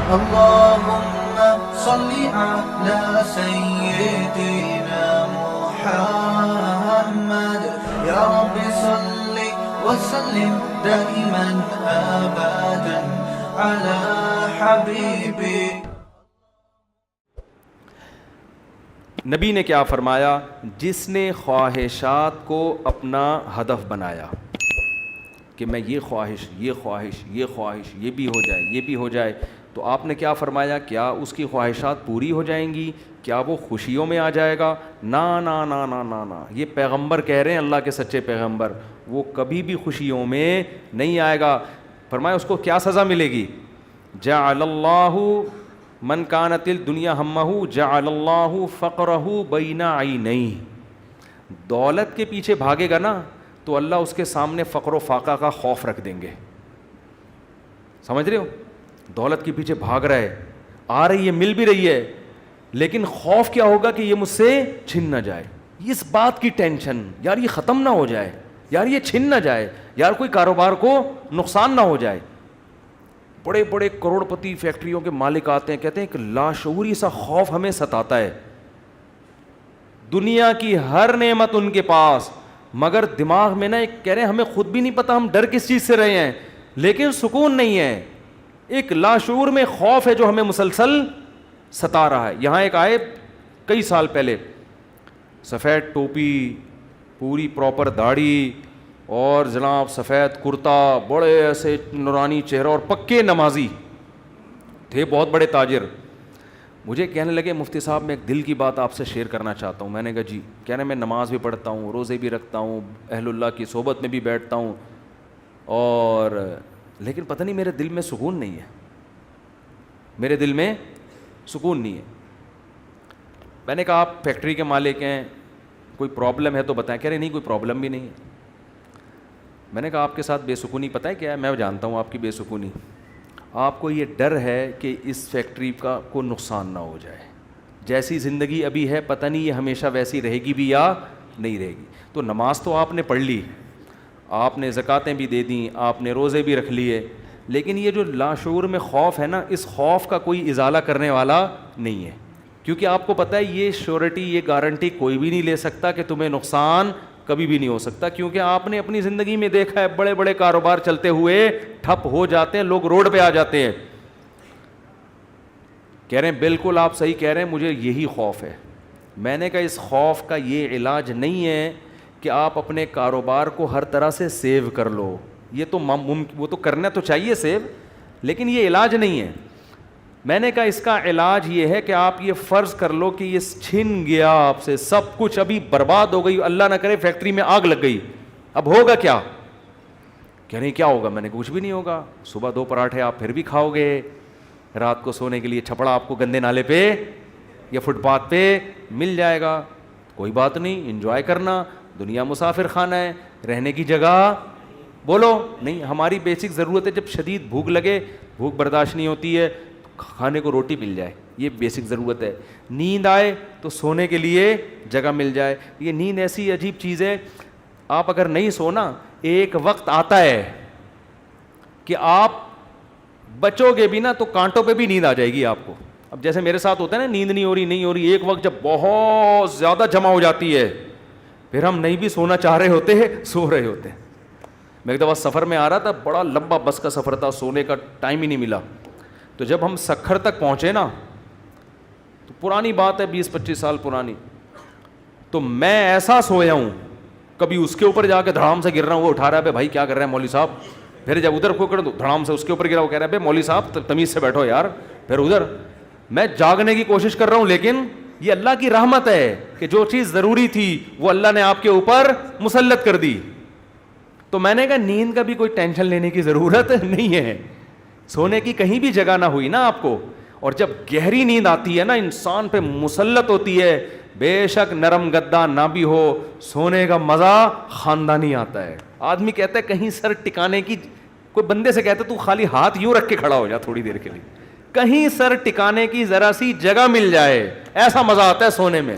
اللهم صل على سيدنا محمد يا رب صل وسلم دائما أبدا على حبيبك. نبی نے کیا فرمایا؟ جس نے خواہشات کو اپنا ہدف بنایا کہ میں یہ خواہش یہ بھی ہو جائے یہ بھی ہو جائے، تو آپ نے کیا فرمایا؟ کیا اس کی خواہشات پوری ہو جائیں گی؟ کیا وہ خوشیوں میں آ جائے گا؟ نا نا نا نا نا نا، یہ پیغمبر کہہ رہے ہیں، اللہ کے سچے پیغمبر، وہ کبھی بھی خوشیوں میں نہیں آئے گا. فرمایا اس کو کیا سزا ملے گی؟ جعل اللہ من کانت الدنیا ہمہ جعل اللہ فقرہ بین عینیہ. دولت کے پیچھے بھاگے گا نا تو اللہ اس کے سامنے فقر و فاقہ کا خوف رکھ دیں گے. سمجھ رہے ہو؟ دولت کے پیچھے بھاگ رہا ہے، آ رہی ہے، مل بھی رہی ہے، لیکن خوف کیا ہوگا کہ یہ مجھ سے چھن نہ جائے. اس بات کی ٹینشن، یار یہ ختم نہ ہو جائے، یار یہ چھن نہ جائے، یار کوئی کاروبار کو نقصان نہ ہو جائے. بڑے بڑے کروڑ پتی فیکٹریوں کے مالک آتے ہیں، کہتے ہیں کہ لاشعوری سا خوف ہمیں ستاتا ہے. دنیا کی ہر نعمت ان کے پاس، مگر دماغ میں نا ایک کہہ رہے ہیں ہمیں خود بھی نہیں پتا ہم ڈر کس چیز سے رہے ہیں، لیکن سکون نہیں ہے. ایک لاشعور میں خوف ہے جو ہمیں مسلسل ستا رہا ہے. یہاں ایک آئے کئی سال پہلے، سفید ٹوپی، پوری پراپر داڑھی، اور جناب سفید کرتا، بڑے ایسے نورانی چہرہ، اور پکے نمازی تھے، بہت بڑے تاجر. مجھے کہنے لگے مفتی صاحب میں ایک دل کی بات آپ سے شیئر کرنا چاہتا ہوں. میں نے کہا جی. کہہ رہے میں نماز بھی پڑھتا ہوں، روزے بھی رکھتا ہوں، اہل اللہ کی صحبت میں بھی بیٹھتا ہوں، اور لیکن پتہ نہیں میرے دل میں سکون نہیں ہے، میرے دل میں سکون نہیں ہے. میں نے کہا آپ فیکٹری کے مالک ہیں، کوئی پرابلم ہے تو بتائیں. کہہ رہے نہیں کوئی پرابلم بھی نہیں ہے. میں نے کہا آپ کے ساتھ بے سکونی پتہ ہے کیا ہے؟ میں جانتا ہوں آپ کی بے سکونی. آپ کو یہ ڈر ہے کہ اس فیکٹری کا کو نقصان نہ ہو جائے. جیسی زندگی ابھی ہے پتہ نہیں یہ ہمیشہ ویسی رہے گی بھی یا نہیں رہے گی. تو نماز تو آپ نے پڑھ لی، آپ نے زکاتیں بھی دے دیں، آپ نے روزے بھی رکھ لیے، لیکن یہ جو لاشعور میں خوف ہے نا، اس خوف کا کوئی ازالہ کرنے والا نہیں ہے. کیونکہ آپ کو پتہ ہے یہ شیورٹی، یہ گارنٹی کوئی بھی نہیں لے سکتا کہ تمہیں نقصان کبھی بھی نہیں ہو سکتا. کیونکہ آپ نے اپنی زندگی میں دیکھا ہے بڑے بڑے کاروبار چلتے ہوئے ٹھپ ہو جاتے ہیں، لوگ روڈ پہ آ جاتے ہیں. کہہ رہے ہیں بالکل آپ صحیح کہہ رہے ہیں، مجھے یہی خوف ہے. میں نے کہا اس خوف کا یہ علاج نہیں ہے کہ آپ اپنے کاروبار کو ہر طرح سے سیو کر لو. یہ تو وہ تو کرنا تو چاہیے سیو، لیکن یہ علاج نہیں ہے. میں نے کہا اس کا علاج یہ ہے کہ آپ یہ فرض کر لو کہ یہ چھن گیا آپ سے سب کچھ، ابھی برباد ہو گئی، اللہ نہ کرے فیکٹری میں آگ لگ گئی، اب ہوگا کیا؟ کہہ نہیں کیا ہوگا؟ میں نے کچھ بھی نہیں ہوگا. صبح 2 پراٹھے آپ پھر بھی کھاؤ گے، رات کو سونے کے لیے چھپڑا آپ کو گندے نالے پہ یا فٹ پاتھ پہ مل جائے گا. کوئی بات نہیں، انجوائے کرنا. دنیا مسافر خانہ ہے، رہنے کی جگہ بولو نہیں. ہماری بیسک ضرورت ہے، جب شدید بھوک لگے، بھوک برداشت نہیں ہوتی ہے، کھانے کو روٹی مل جائے، یہ بیسک ضرورت ہے. نیند آئے تو سونے کے لیے جگہ مل جائے. یہ نیند ایسی عجیب چیز ہے، آپ اگر نہیں سونا، ایک وقت آتا ہے کہ آپ بچو گے بھی نا تو کانٹوں پہ بھی نیند آ جائے گی آپ کو. اب جیسے میرے ساتھ ہوتا ہے نا، نیند نہیں ہو رہی، ایک وقت جب بہت زیادہ جمع ہو جاتی ہے، پھر ہم نہیں بھی سونا چاہ رہے ہوتے ہیں، سو رہے ہوتے ہیں. میں ایک دفعہ سفر میں آ رہا تھا، بڑا لمبا بس کا سفر تھا، سونے کا ٹائم ہی نہیں ملا. تو جب ہم سکھر تک پہنچے نا، تو پرانی بات ہے 20-25 سال پرانی، تو میں ایسا سویا ہوں، کبھی اس کے اوپر جا کے دھڑام سے گر رہا ہوں، وہ اٹھا رہا ہے بھائی کیا کر رہے ہیں مولوی صاحب، پھر جب ادھر کو کر دو دھڑام سے اس کے اوپر گرا، وہ کہہ رہا ہے بھائی مولوی صاحب تمیز سے بیٹھو یار، پھر ادھر. میں جاگنے کی کوشش کر رہا ہوں، لیکن یہ اللہ کی رحمت ہے کہ جو چیز ضروری تھی وہ اللہ نے آپ کے اوپر مسلط کر دی. تو میں نے کہا نیند کا بھی کوئی ٹینشن لینے کی ضرورت نہیں ہے، سونے کی کہیں بھی جگہ نہ ہوئی نا آپ کو. اور جب گہری نیند آتی ہے نا، انسان پہ مسلط ہوتی ہے، بے شک نرم گدا نہ بھی ہو، سونے کا مزہ خاندانی آتا ہے. آدمی کہتا ہے کہیں سر ٹکانے کی، کوئی بندے سے کہتا ہے تو خالی ہاتھ یوں رکھ کے کھڑا ہو جا تھوڑی دیر کے لیے، کہیں سر ٹکانے کی ذرا سی جگہ مل جائے، ایسا مزہ آتا ہے سونے میں.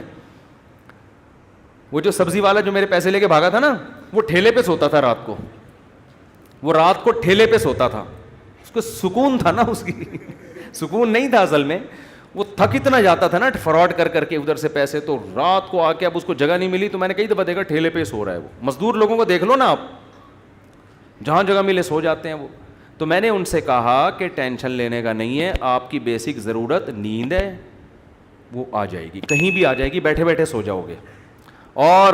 وہ جو سبزی والا جو میرے پیسے لے کے بھاگا تھا نا، وہ ٹھیلے پہ سوتا تھا رات کو، وہ رات کو ٹھیلے پہ سوتا تھا، اس کو سکون تھا نا، اس کی سکون نہیں تھا اصل میں, وہ تھک اتنا جاتا تھا نا فراڈ کر کر کے ادھر سے پیسے, تو رات کو آ کے اب اس کو جگہ نہیں ملی, تو میں نے کئی دفعہ دیکھا ٹھیلے پہ سو رہا ہے وہ. مزدور لوگوں کو دیکھ لو نا آپ, جہاں جگہ ملے سو جاتے ہیں وہ. تو میں نے ان سے کہا کہ ٹینشن لینے کا نہیں ہے, آپ کی بیسک ضرورت نیند ہے, وہ آ جائے گی, کہیں بھی آ جائے گی, بیٹھے بیٹھے سو جاؤ گے. اور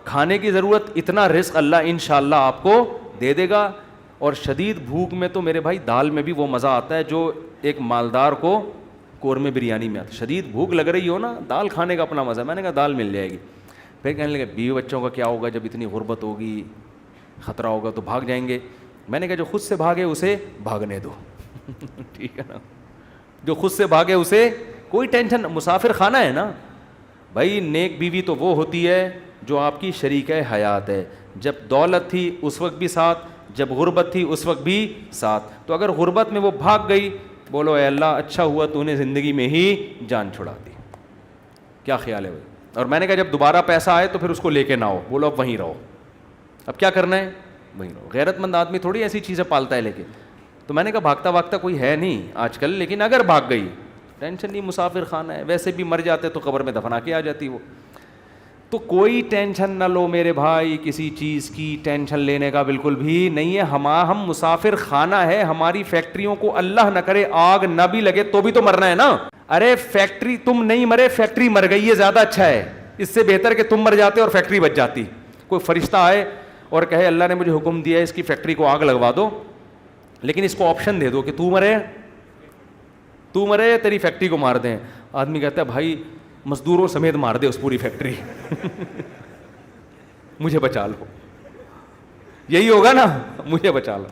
کھانے کی ضرورت, اتنا رزق اللہ انشاءاللہ آپ کو دے دے گا. اور شدید بھوک میں تو میرے بھائی دال میں بھی وہ مزہ آتا ہے جو ایک مالدار کو قورمے بریانی میں آتا ہے. شدید بھوک لگ رہی ہو نا, دال کھانے کا اپنا مزہ ہے. میں نے کہا دال مل جائے گی. پھر کہنے لگے بیوی بچوں کا کیا ہوگا, جب اتنی غربت ہوگی, خطرہ ہوگا تو بھاگ جائیں گے. میں نے کہا جو خود سے بھاگے اسے بھاگنے دو. ٹھیک ہے نا, جو خود سے بھاگے اسے کوئی ٹینشن. مسافر خانہ ہے نا بھائی. نیک بیوی تو وہ ہوتی ہے جو آپ کی شریکہ حیات ہے, جب دولت تھی اس وقت بھی ساتھ, جب غربت تھی اس وقت بھی ساتھ. تو اگر غربت میں وہ بھاگ گئی, بولو اے اللہ اچھا ہوا تو نے زندگی میں ہی جان چھڑا دی. کیا خیال ہے بھائی؟ اور میں نے کہا جب دوبارہ پیسہ آئے تو پھر اس کو لے کے نہ ہو, بولو اب وہیں رہو. اب کیا کرنا ہے, وہیں رہو. غیرت مند آدمی تھوڑی ایسی چیزیں پالتا ہے لے کے. تو میں نے کہا بھاگتا بھاگتا کوئی ہے نہیں آج کل, لیکن اگر بھاگ گئی ٹینشن نہیں, مسافر خانہ ہے, ویسے بھی مر جاتے تو قبر میں دفنا کے آ جاتی وہ. تو کوئی ٹینشن نہ لو میرے بھائی, کسی چیز کی ٹینشن لینے کا بالکل بھی نہیں ہے. ہم مسافر خانہ ہے, ہماری فیکٹریوں کو اللہ نہ کرے آگ نہ بھی لگے تو بھی تو مرنا ہے نا. ارے فیکٹری تم نہیں مرے, فیکٹری مر گئی, یہ زیادہ اچھا ہے. اس سے بہتر کہ تم مر جاتے اور فیکٹری بچ جاتی. کوئی فرشتہ آئے اور کہے اللہ نے مجھے حکم دیا ہے اس کی فیکٹری کو آگ لگوا دو, لیکن اس کو آپشن دے دو کہ تو مرے تیری فیکٹری کو مار دیں. آدمی کہتا ہے بھائی مزدوروں سمیت مار دے اس پوری فیکٹری, مجھے بچا لو. یہی ہوگا نا, مجھے بچا لو.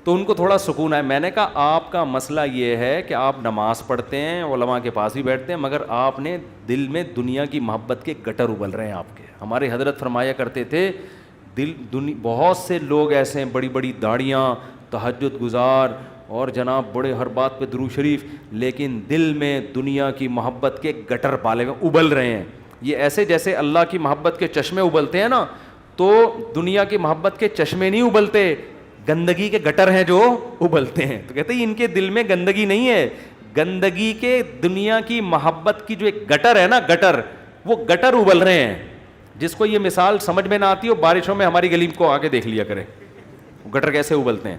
تو ان کو تھوڑا سکون ہے. میں نے کہا آپ کا مسئلہ یہ ہے کہ آپ نماز پڑھتے ہیں, علماء کے پاس بھی بیٹھتے ہیں, مگر آپ نے دل میں دنیا کی محبت کے گٹر ابل رہے ہیں آپ کے. ہمارے حضرت فرمایا کرتے تھے بہت سے لوگ ایسے ہیں, بڑی بڑی داڑیاں, تہجد گزار, اور جناب بڑے ہر بات پہ درود شریف, لیکن دل میں دنیا کی محبت کے گٹر پالے ہوئے ابل رہے ہیں. یہ ایسے جیسے اللہ کی محبت کے چشمے ابلتے ہیں نا, تو دنیا کی محبت کے چشمے نہیں ابلتے, گندگی کے گٹر ہیں جو ابلتے ہیں. تو کہتے ہیں ان کے دل میں گندگی نہیں ہے, گندگی کے دنیا کی محبت کی جو ایک گٹر ہے نا, گٹر, وہ گٹر ابل رہے ہیں. جس کو یہ مثال سمجھ میں نہ آتی ہو, بارشوں میں ہماری گلی کو آگے دیکھ لیا کرے گٹر کیسے ابلتے ہیں,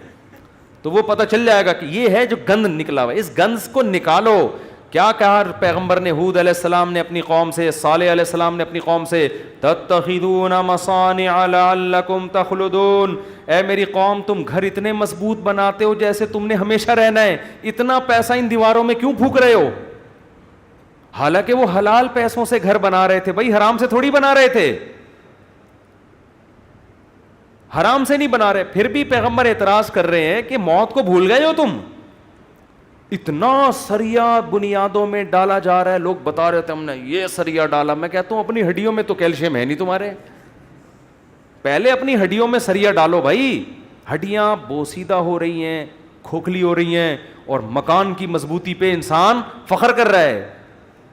تو وہ پتہ چل جائے گا کہ یہ ہے جو گند نکلا ہوا ہے. اس گند کو نکالو. کیا کہا پیغمبر نے, ہود علیہ السلام نے اپنی قوم سے, صالح علیہ السلام نے اپنی قوم سے, تتخذون مصانع لعلکم تخلدون, اے میری قوم تم گھر اتنے مضبوط بناتے ہو جیسے تم نے ہمیشہ رہنا ہے, اتنا پیسہ ان دیواروں میں کیوں پھونک رہے ہو؟ حالانکہ وہ حلال پیسوں سے گھر بنا رہے تھے بھائی, حرام سے تھوڑی بنا رہے تھے, حرام سے نہیں بنا رہے. پھر بھی پیغمبر اعتراض کر رہے ہیں کہ موت کو بھول گئے ہو تم, اتنا سریا بنیادوں میں ڈالا جا رہا ہے. لوگ بتا رہے تھے ہم نے یہ سریا ڈالا. میں کہتا ہوں اپنی ہڈیوں میں تو کیلشیم ہے نہیں تمہارے, پہلے اپنی ہڈیوں میں سریا ڈالو بھائی. ہڈیاں بوسیدہ ہو رہی ہیں, کھوکھلی ہو رہی ہیں, اور مکان کی مضبوطی پہ انسان فخر کر رہا ہے,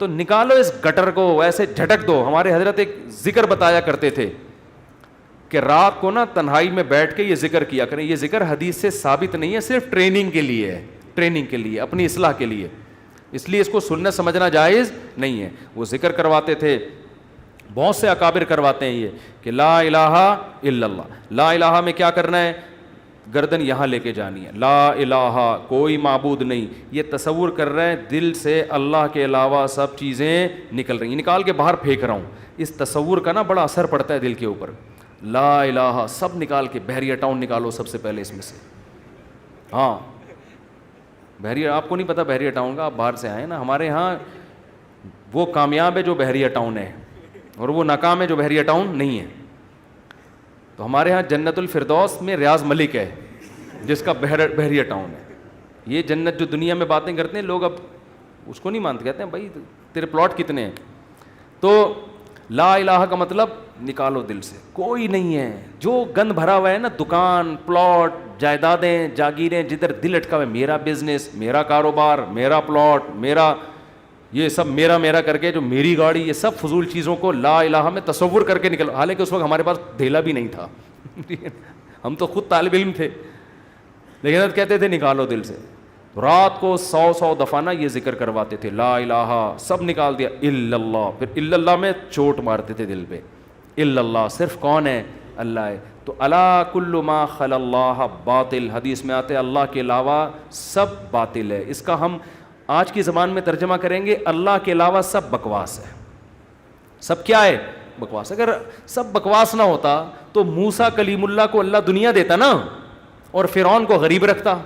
تو نکالو اس گٹر کو, ایسے جھٹک دو. ہمارے حضرت ایک ذکر بتایا کرتے تھے کہ رات کو نا تنہائی میں بیٹھ کے یہ ذکر کیا کریں. یہ ذکر حدیث سے ثابت نہیں ہے, صرف ٹریننگ کے لیے ہے, ٹریننگ کے لیے, اپنی اصلاح کے لیے, اس لیے اس کو سنت سمجھنا جائز نہیں ہے. وہ ذکر کرواتے تھے, بہت سے اکابر کرواتے ہیں یہ کہ لا الہ الا اللہ. لا الہ میں کیا کرنا ہے, گردن یہاں لے کے جانی ہے. لا الہ کوئی معبود نہیں, یہ تصور کر رہے ہیں دل سے اللہ کے علاوہ سب چیزیں نکل رہی ہیں, نکال کے باہر پھینک رہا ہوں. اس تصور کا نا بڑا اثر پڑتا ہے دل کے اوپر. لا الہ سب نکال کے, بحریہ ٹاؤن نکالو سب سے پہلے اس میں سے. ہاں بحریہ, آپ کو نہیں پتا بحریہ ٹاؤن کا, آپ باہر سے آئے نا. ہمارے ہاں وہ کامیاب ہے جو بحریہ ٹاؤن ہے, اور وہ ناکام ہے جو بحریہ ٹاؤن نہیں ہے. تو ہمارے ہاں جنت الفردوس میں ریاض ملک ہے جس کا بحریہ ٹاؤن ہے. یہ جنت جو دنیا میں باتیں کرتے ہیں لوگ, اب اس کو نہیں مانتے, کہتے ہیں بھائی تیرے پلاٹ کتنے ہیں. تو لا الہ کا مطلب نکالو دل سے, کوئی نہیں ہے. جو گند بھرا ہوا ہے نا, دکان, پلاٹ, جائیدادیں, جاگیریں, جدھر دل اٹکا ہوا ہے, میرا بزنس, میرا کاروبار, میرا پلاٹ, میرا یہ سب میرا کر کے, جو میری گاڑی, یہ سب فضول چیزوں کو لا الہ میں تصور کر کے نکلو. حالانکہ اس وقت ہمارے پاس دھیلا بھی نہیں تھا, ہم تو خود طالب علم تھے, لیکن کہتے تھے نکالو دل سے. رات کو 100 دفعہ نا یہ ذکر کرواتے تھے، لا الہ، سب نکال دیا، الا اللہ، پھر الا اللہ میں چوٹ مارتے تھے دل پہ، الا اللہ، صرف کون ہے؟ اللہ ہے۔ تو الا کل ما خلا اللہ باطل، حدیث میں آتے اللہ کے علاوہ سب باطل ہے۔ اس کا ہم آج کی زبان میں ترجمہ کریں گے، اللہ کے علاوہ سب بکواس ہے۔ سب کیا ہے؟ بکواس۔ اگر سب بکواس نہ ہوتا تو موسیٰ کلیم اللہ کو اللہ دنیا دیتا نا، اور فرعون کو غریب رکھتا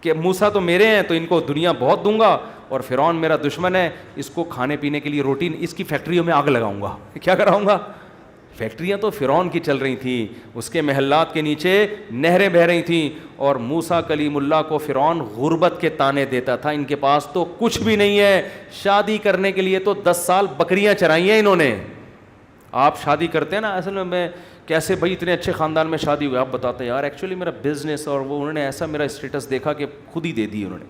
کہ موسیٰ تو میرے ہیں تو ان کو دنیا بہت دوں گا، اور فرعون میرا دشمن ہے، اس کو کھانے پینے کے لیے روٹی، اس کی فیکٹریوں میں آگ لگاؤں گا۔ کیا کراؤں گا؟ فیکٹریاں تو فرعون کی چل رہی تھیں، اس کے محلات کے نیچے نہریں بہہ رہی تھیں، اور موسیٰ کلیم اللہ کو فرعون غربت کے طعنے دیتا تھا، ان کے پاس تو کچھ بھی نہیں ہے، شادی کرنے کے لیے تو 10 سال بکریاں چرائی ہیں انہوں نے۔ آپ شادی کرتے ہیں نا، اصل میں کیسے بھائی اتنے اچھے خاندان میں شادی ہوئی، آپ بتاتے ہیں یار ایکچولی میرا بزنس، اور وہ انہوں نے ایسا میرا اسٹیٹس دیکھا کہ خود ہی دے دی انہوں نے۔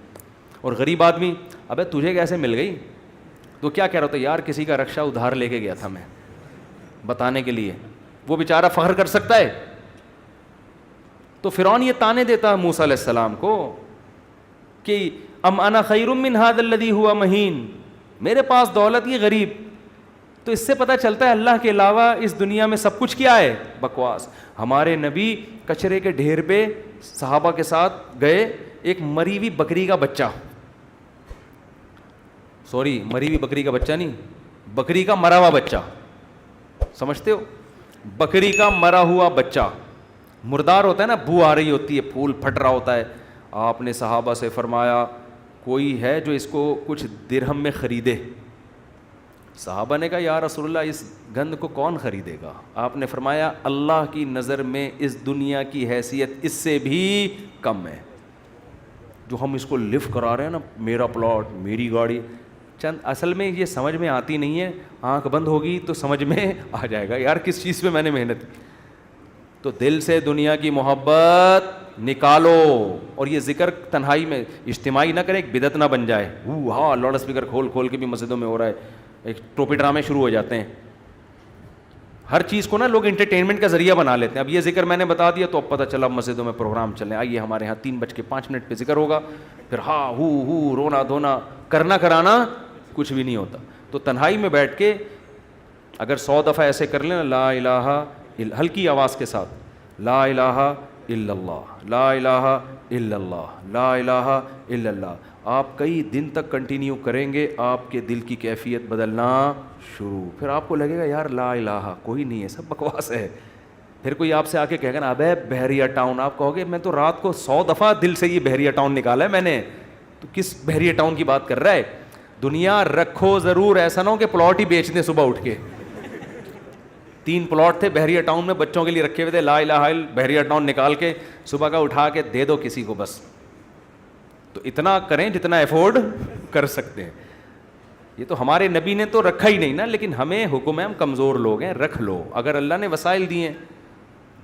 اور غریب آدمی، ابے تجھے کیسے مل گئی؟ تو کیا کہہ رہا تھا؟ یار کسی کا رکشہ ادھار لے کے گیا تھا میں بتانے کے لیے، وہ بیچارہ فخر کر سکتا ہے؟ تو فرعون یہ طعنے دیتا ہے موسیٰ علیہ السلام کو کہ ام انا خیر من ھذا الذی ھوا مہین، میرے پاس دولت یہ غریب۔ تو اس سے پتہ چلتا ہے اللہ کے علاوہ اس دنیا میں سب کچھ کیا ہے؟ بکواس۔ ہمارے نبی کچرے کے ڈھیر پہ صحابہ کے ساتھ گئے، ایک مری ہوئی بکری کا بچہ، مری ہوئی بکری کا بچہ نہیں، بکری کا مرا ہوا بچہ، سمجھتے ہو؟ بکری کا مرا ہوا بچہ، مردار ہوتا ہے نا، بو آ رہی ہوتی ہے، پھول پھٹ رہا ہوتا ہے۔ آپ نے صحابہ سے فرمایا کوئی ہے جو اس کو کچھ درہم میں خریدے؟ صحابہ نے کہا یا رسول اللہ اس گند کو کون خریدے گا؟ آپ نے فرمایا اللہ کی نظر میں اس دنیا کی حیثیت اس سے بھی کم ہے۔ جو ہم اس کو لفٹ کرا رہے ہیں نا، میرا پلاٹ، میری گاڑی، چند اصل میں یہ سمجھ میں آتی نہیں ہے، آنکھ بند ہوگی تو سمجھ میں آ جائے گا یار کس چیز پہ میں نے محنت کی۔ تو دل سے دنیا کی محبت نکالو، اور یہ ذکر تنہائی میں اجتماعی نہ کرے، ایک بدعت نہ بن جائے۔ ہاں لاؤڈ اسپیکر کھول کے بھی مسجدوں میں ہو رہا ہے، ایک ٹوپی ڈرامے شروع ہو جاتے ہیں، ہر چیز کو نا لوگ انٹرٹینمنٹ کا ذریعہ بنا لیتے ہیں۔ اب یہ ذکر میں نے بتا دیا تو اب پتہ چلا مسجدوں میں پروگرام چلیں، آئیے ہمارے یہاں 3:05 پہ ذکر ہوگا، پھر ہاں ہو رونا دھونا کرنا کرانا کچھ بھی نہیں ہوتا۔ تو تنہائی میں بیٹھ کے اگر 100 دفعہ ایسے کر لیں، لا الہ ہلکی آواز کے ساتھ، لا الہ الا اللہ، لا الہ الا اللہ، لا الہ الا اللہ، آپ کئی دن تک کنٹینیو کریں گے، آپ کے دل کی کیفیت بدلنا شروع، پھر آپ کو لگے گا یار لا الہ کوئی نہیں ہے، سب بکواس ہے۔ پھر کوئی آپ سے آ کے کہے گا نا ابے بحریہ ٹاؤن، آپ کہو گے میں تو رات کو 100 دفعہ دل سے یہ بحریہ ٹاؤن نکالا ہے میں نے، تو کس بحریہ ٹاؤن کی بات کر رہا ہے؟ دنیا رکھو ضرور، ایسا نہ ہو کہ پلاٹ ہی بیچ دیں صبح اٹھ کے۔ 3 پلاٹ تھے بحریہ ٹاؤن میں بچوں کے لیے رکھے ہوئے تھے، لا الہ الا بحریہ ٹاؤن نکال کے صبح کا اٹھا کے دے دو کسی کو بس۔ تو اتنا کریں جتنا افورڈ کر سکتے ہیں۔ یہ تو ہمارے نبی نے تو رکھا ہی نہیں نا، لیکن ہمیں حکم ہے، ہم کمزور لوگ ہیں، رکھ لو اگر اللہ نے وسائل دیے ہیں۔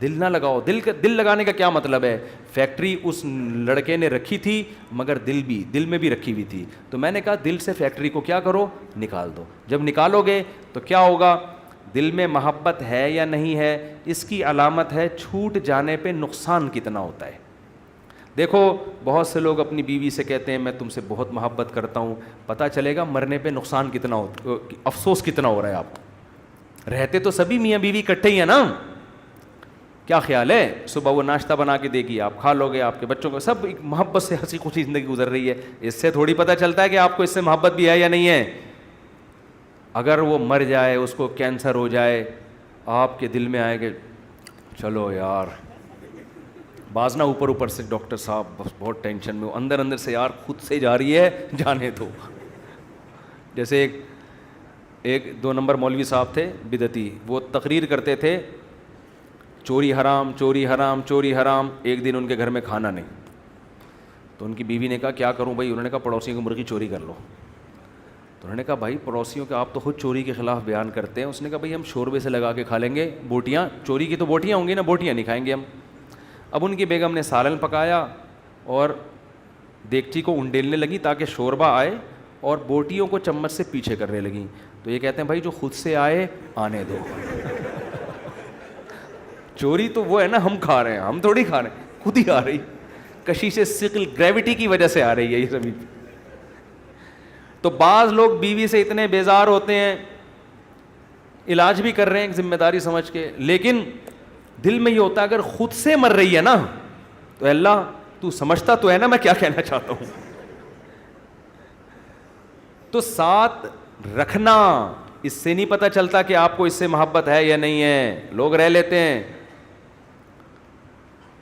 دل نہ لگاؤ، دل لگانے کا کیا مطلب ہے؟ فیکٹری اس لڑکے نے رکھی تھی مگر دل میں بھی رکھی ہوئی تھی، تو میں نے کہا دل سے فیکٹری کو کیا کرو؟ نکال دو۔ جب نکالو گے تو کیا ہوگا؟ دل میں محبت ہے یا نہیں ہے، اس کی علامت ہے چھوٹ جانے پہ نقصان کتنا ہوتا ہے۔ دیکھو بہت سے لوگ اپنی بیوی سے کہتے ہیں میں تم سے بہت محبت کرتا ہوں، پتہ چلے گا مرنے پہ نقصان کتنا ہوتا، افسوس کتنا ہو رہا ہے آپ کو۔ رہتے تو سبھی میاں بیوی اکٹھے ہی ہیں نا، کیا خیال ہے؟ صبح وہ ناشتہ بنا کے دے گی، آپ کھا لو گے، آپ کے بچوں کو، سب ایک محبت سے ہنسی خوشی زندگی گزر رہی ہے۔ اس سے تھوڑی پتہ چلتا ہے کہ آپ کو اس سے محبت بھی ہے یا نہیں ہے۔ اگر وہ مر جائے، اس کو کینسر ہو جائے، آپ کے دل میں آئے کہ چلو یار، بعض نہ اوپر سے ڈاکٹر صاحب بس بہت ٹینشن میں ہو، اندر سے یار خود سے جا رہی ہے، جانے دو۔ جیسے ایک 2 نمبر مولوی صاحب تھے بدعتی، وہ تقریر کرتے تھے چوری حرام چوری حرام چوری حرام۔ ایک دن ان کے گھر میں کھانا نہیں، تو ان کی بیوی نے کہا کیا کروں بھائی؟ انہوں نے کہا پڑوسیوں کی مرغی چوری کر لو۔ تو انہوں نے کہا بھائی پڑوسیوں کے آپ تو خود چوری کے خلاف بیان کرتے ہیں۔ اس نے کہا بھائی ہم شوربے سے لگا کے کھا لیں گے، بوٹیاں، چوری کی تو بوٹیاں ہوں گی نا، بوٹیاں نہیں کھائیں گے ہم۔ اب ان کی بیگم نے سالن پکایا اور دیگچی کو انڈیلنے لگی تاکہ شوربہ آئے، اور بوٹیوں کو چمچ سے پیچھے کرنے لگیں۔ تو یہ کہتے ہیں بھائی جو خود سے آئے آنے دو۔ چوری تو وہ ہے نا ہم کھا رہے ہیں، ہم تھوڑی کھا رہے ہیں، خود ہی آ رہی۔ کشش ثقل گریوٹی کی وجہ سے آ رہی ہے یہ زمین پہ. تو بعض لوگ بیوی سے اتنے بیزار ہوتے ہیں, علاج بھی کر رہے ہیں ایک ذمہ داری سمجھ کے, لیکن دل میں یہ ہوتا ہے اگر خود سے مر رہی ہے نا تو اللہ تو سمجھتا تو ہے نا میں کیا کہنا چاہتا ہوں. تو ساتھ رکھنا, اس سے نہیں پتہ چلتا کہ آپ کو اس سے محبت ہے یا نہیں ہے. لوگ رہ لیتے ہیں,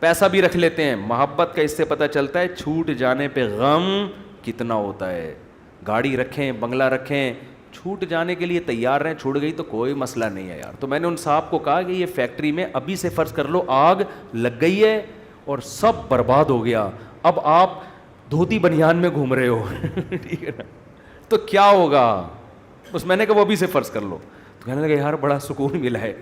پیسہ بھی رکھ لیتے ہیں, محبت کا اس سے پتہ چلتا ہے چھوٹ جانے پہ غم کتنا ہوتا ہے. گاڑی رکھیں, بنگلہ رکھیں, چھوٹ جانے کے لیے تیار رہیں, چھوٹ گئی تو کوئی مسئلہ نہیں ہے یار. تو میں نے ان صاحب کو کہا کہ یہ فیکٹری میں ابھی سے فرض کر لو آگ لگ گئی ہے اور سب برباد ہو گیا, اب آپ دھوتی بنیان میں گھوم رہے ہو ٹھیک ہے نا, تو کیا ہوگا. اس میں نے کہا وہ ابھی سے فرض کر لو. تو کہنے لگا یار بڑا سکون ملا ہے.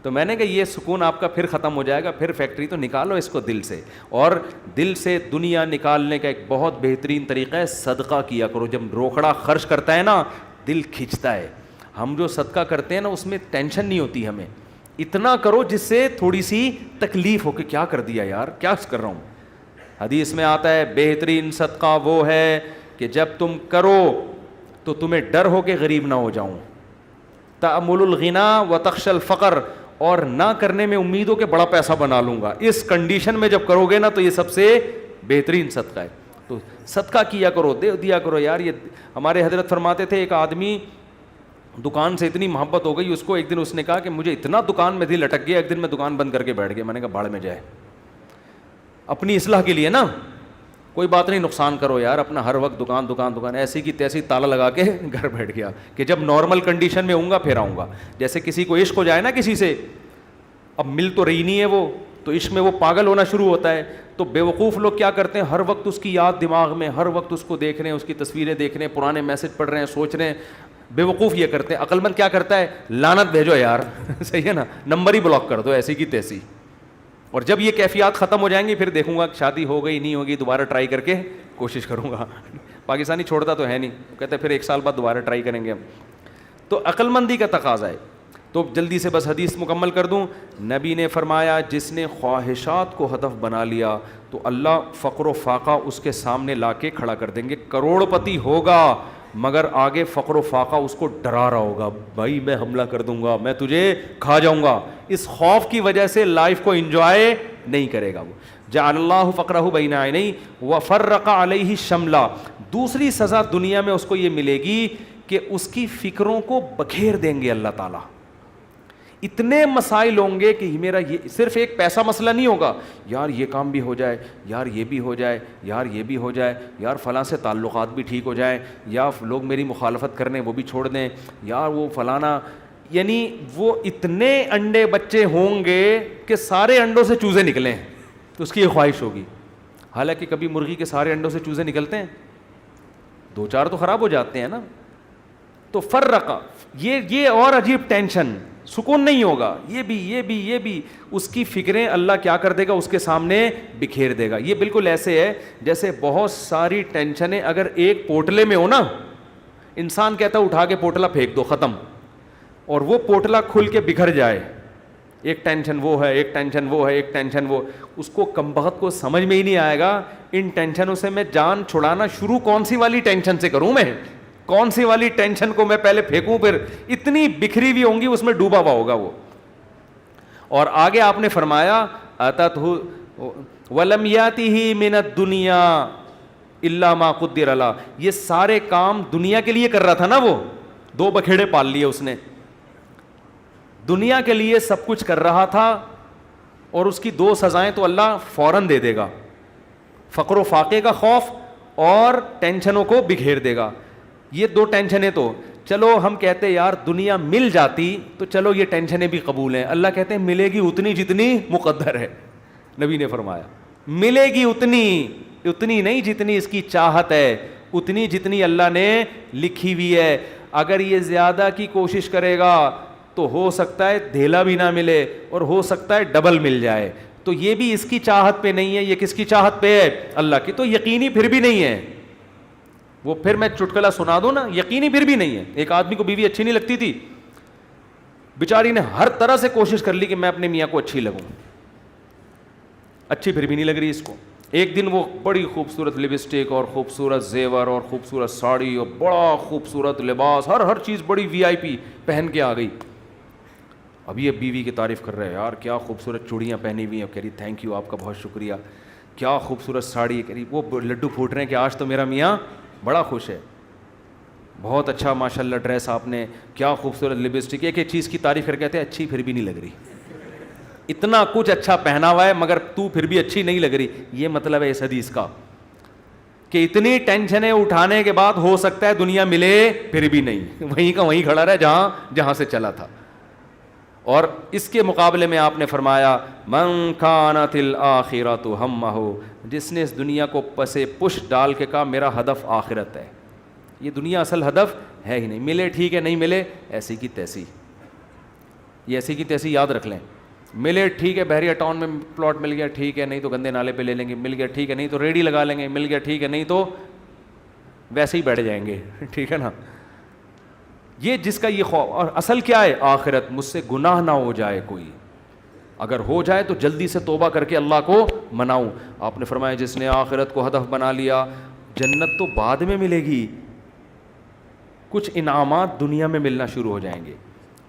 تو میں نے کہا یہ سکون آپ کا پھر ختم ہو جائے گا, پھر فیکٹری تو نکالو اس کو دل سے. اور دل سے دنیا نکالنے کا ایک بہت بہترین طریقہ ہے صدقہ کیا کرو. جب روکڑا خرچ کرتا ہے نا دل کھنچتا ہے. ہم جو صدقہ کرتے ہیں نا اس میں ٹینشن نہیں ہوتی ہمیں, اتنا کرو جس سے تھوڑی سی تکلیف ہو کہ کیا کر دیا یار, کیا کر رہا ہوں. حدیث میں آتا ہے بہترین صدقہ وہ ہے کہ جب تم کرو تو تمہیں ڈر ہو کہ غریب نہ ہو جاؤں. تأمل الغنا و تخشى الفقر, اور نہ کرنے میں امید ہو کہ بڑا پیسہ بنا لوں گا. اس کنڈیشن میں جب کرو گے نا تو یہ سب سے بہترین صدقہ ہے. تو صدقہ کیا کرو, دے دیا کرو یار. یہ ہمارے حضرت فرماتے تھے ایک آدمی دکان سے اتنی محبت ہو گئی اس کو, ایک دن اس نے کہا کہ مجھے اتنا دکان میں دل اٹک گیا, ایک دن میں دکان بند کر کے بیٹھ گیا. میں نے کہا بھاڑ میں جائے, اپنی اصلاح کے لیے نا, کوئی بات نہیں نقصان کرو یار اپنا, ہر وقت دکان دکان دکان ایسی کی تیسی تالا لگا کے گھر بیٹھ گیا کہ جب نارمل کنڈیشن میں ہوں گا پھر آؤں گا. جیسے کسی کو عشق ہو جائے نا کسی سے, اب مل تو رہی نہیں ہے وہ, تو عشق میں وہ پاگل ہونا شروع ہوتا ہے. تو بیوقوف لوگ کیا کرتے ہیں, ہر وقت اس کی یاد دماغ میں, ہر وقت اس کو دیکھ رہے ہیں, اس کی تصویریں دیکھ رہے ہیں, پرانے میسج پڑھ رہے ہیں, سوچ رہے ہیں. بیوقوف یہ کرتے ہیں. عقل مند کیا کرتا ہے, لعنت بھیجو یار صحیح ہے نا, نمبر ہی بلاک کر دو ایسی کی تیسی. اور جب یہ کیفیات ختم ہو جائیں گی پھر دیکھوں گا شادی ہو گئی نہیں ہوگی, دوبارہ ٹرائی کر کے کوشش کروں گا. پاکستانی چھوڑتا تو ہے نہیں, کہتے پھر 1 سال بعد دوبارہ ٹرائی کریں گے ہم. تو عقل مندی کا تقاضا ہے. تو جلدی سے بس حدیث مکمل کر دوں. نبی نے فرمایا جس نے خواہشات کو ہدف بنا لیا تو اللہ فقر و فاقہ اس کے سامنے لا کے کھڑا کر دیں گے. کروڑ پتی ہوگا مگر آگے فقر و فاقہ اس کو ڈرا رہا ہوگا, بھائی میں حملہ کر دوں گا, میں تجھے کھا جاؤں گا. اس خوف کی وجہ سے لائف کو انجوائے نہیں کرے گا وہ. جعل اللہ فقرہ بین عینیہ وفرق علیہ شملہ. دوسری سزا دنیا میں اس کو یہ ملے گی کہ اس کی فکروں کو بکھیر دیں گے اللہ تعالیٰ. اتنے مسائل ہوں گے کہ میرا یہ صرف ایک پیسہ مسئلہ نہیں ہوگا, یار یہ کام بھی ہو جائے, یار یہ بھی ہو جائے, یار یہ بھی ہو جائے, یار فلاں سے تعلقات بھی ٹھیک ہو جائیں, یا لوگ میری مخالفت کرنے وہ بھی چھوڑ دیں, یار وہ فلانا. یعنی وہ اتنے انڈے بچے ہوں گے کہ سارے انڈوں سے چوزے نکلیں, تو اس کی یہ خواہش ہوگی. حالانکہ کبھی مرغی کے سارے انڈوں سے چوزے نکلتے ہیں, 2-4 تو خراب ہو جاتے ہیں نا. تو فرقہ یہ اور عجیب ٹینشن, سکون نہیں ہوگا. یہ بھی اس کی فکریں اللہ کیا کر دے گا, اس کے سامنے بکھیر دے گا. یہ بالکل ایسے ہے جیسے بہت ساری ٹینشنیں اگر ایک پوٹلے میں ہو نا, انسان کہتا ہے اٹھا کے پوٹلا پھینک دو ختم, اور وہ پوٹلا کھل کے بکھر جائے. ایک ٹینشن وہ ہے, ایک ٹینشن وہ ہے, ایک ٹینشن وہ, اس کو کمبخت کو سمجھ میں ہی نہیں آئے گا ان ٹینشنوں سے میں جان چھڑانا شروع کون سی والی ٹینشن سے کروں, میں کون سی والی ٹینشن کو میں پہلے پھینکوں, پھر اتنی بکھری ہوئی ہوں گی اس میں ڈوبا ہوا ہوگا وہ. اور آگے آپ نے فرمایا اتتہ ولم یاتہ من الدنیا الا ما قدر له. یہ سارے کام دنیا کے لیے کر رہا تھا نا, وہ 2 بکھیڑے پال لیے اس نے, دنیا کے لیے سب کچھ کر رہا تھا, اور اس کی 2 سزائیں تو اللہ فوراً دے دے گا, فقر و فاقے کا خوف اور ٹینشنوں کو بکھیر دے گا. یہ 2 ٹینشنیں تو چلو ہم کہتے یار دنیا مل جاتی تو چلو یہ ٹینشنیں بھی قبول ہیں. اللہ کہتے ہیں ملے گی اتنی جتنی مقدر ہے. نبی نے فرمایا ملے گی اتنی نہیں جتنی اس کی چاہت ہے, اتنی جتنی اللہ نے لکھی ہوئی ہے. اگر یہ زیادہ کی کوشش کرے گا تو ہو سکتا ہے دھیلا بھی نہ ملے, اور ہو سکتا ہے ڈبل مل جائے. تو یہ بھی اس کی چاہت پہ نہیں ہے, یہ کس کی چاہت پہ ہے, اللہ کی. تو یقینی پھر بھی نہیں ہے وہ. پھر میں چٹکلا سنا دوں نا, یقینی پھر بھی نہیں ہے. ایک آدمی کو بیوی اچھی نہیں لگتی تھی, بیچاری نے ہر طرح سے کوشش کر لی کہ میں اپنے میاں کو اچھی لگوں, اچھی پھر بھی نہیں لگ رہی اس کو. ایک دن وہ بڑی خوبصورت لپسٹک اور خوبصورت زیور اور خوبصورت ساڑی اور بڑا خوبصورت لباس، ہر چیز بڑی وی آئی پی پہن کے آ گئی. اب یہ بیوی کی تعریف کر رہے ہیں، یار کیا خوبصورت چوڑیاں پہنی ہوئی ہیں. کہہ رہی تھینک یو، آپ کا بہت شکریہ. کیا خوبصورت ساڑی ہے. کہہ رہی وہ لڈو پھوٹ رہے ہیں کہ آج تو میرا میاں بڑا خوش ہے. بہت اچھا ماشاء اللہ ڈریس آپ نے، کیا خوبصورت لپسٹک. ایک چیز کی تعریف کر کے کہتے ہیں اچھی پھر بھی نہیں لگ رہی. اتنا کچھ اچھا پہنا ہوا ہے مگر تو پھر بھی اچھی نہیں لگ رہی. یہ مطلب ہے اس حدیث کا کہ اتنی ٹینشنیں اٹھانے کے بعد ہو سکتا ہے دنیا ملے پھر بھی نہیں، وہیں کا وہیں کھڑا رہے جہاں سے چلا تھا. اور اس کے مقابلے میں آپ نے فرمایا من کانت الآخرۃ ہمہ، جس نے اس دنیا کو پسے پش ڈال کے کہا میرا ہدف آخرت ہے. یہ دنیا اصل ہدف ہے ہی نہیں. ملے ٹھیک ہے، نہیں ملے ایسی کی تیسی. یہ ایسی کی تیسی یاد رکھ لیں. ملے ٹھیک ہے، بحریہ ٹاؤن میں پلاٹ مل گیا ٹھیک ہے، نہیں تو گندے نالے پہ لے لیں گے. مل گیا ٹھیک ہے، نہیں تو ریڈی لگا لیں گے. مل گیا ٹھیک ہے، نہیں تو ویسے ہی بیٹھ جائیں گے. ٹھیک ہے نا. یہ جس کا یہ خوف، اور اصل کیا ہے آخرت. مجھ سے گناہ نہ ہو جائے کوئی، اگر ہو جائے تو جلدی سے توبہ کر کے اللہ کو مناؤں. آپ نے فرمایا جس نے آخرت کو ہدف بنا لیا، جنت تو بعد میں ملے گی، کچھ انعامات دنیا میں ملنا شروع ہو جائیں گے.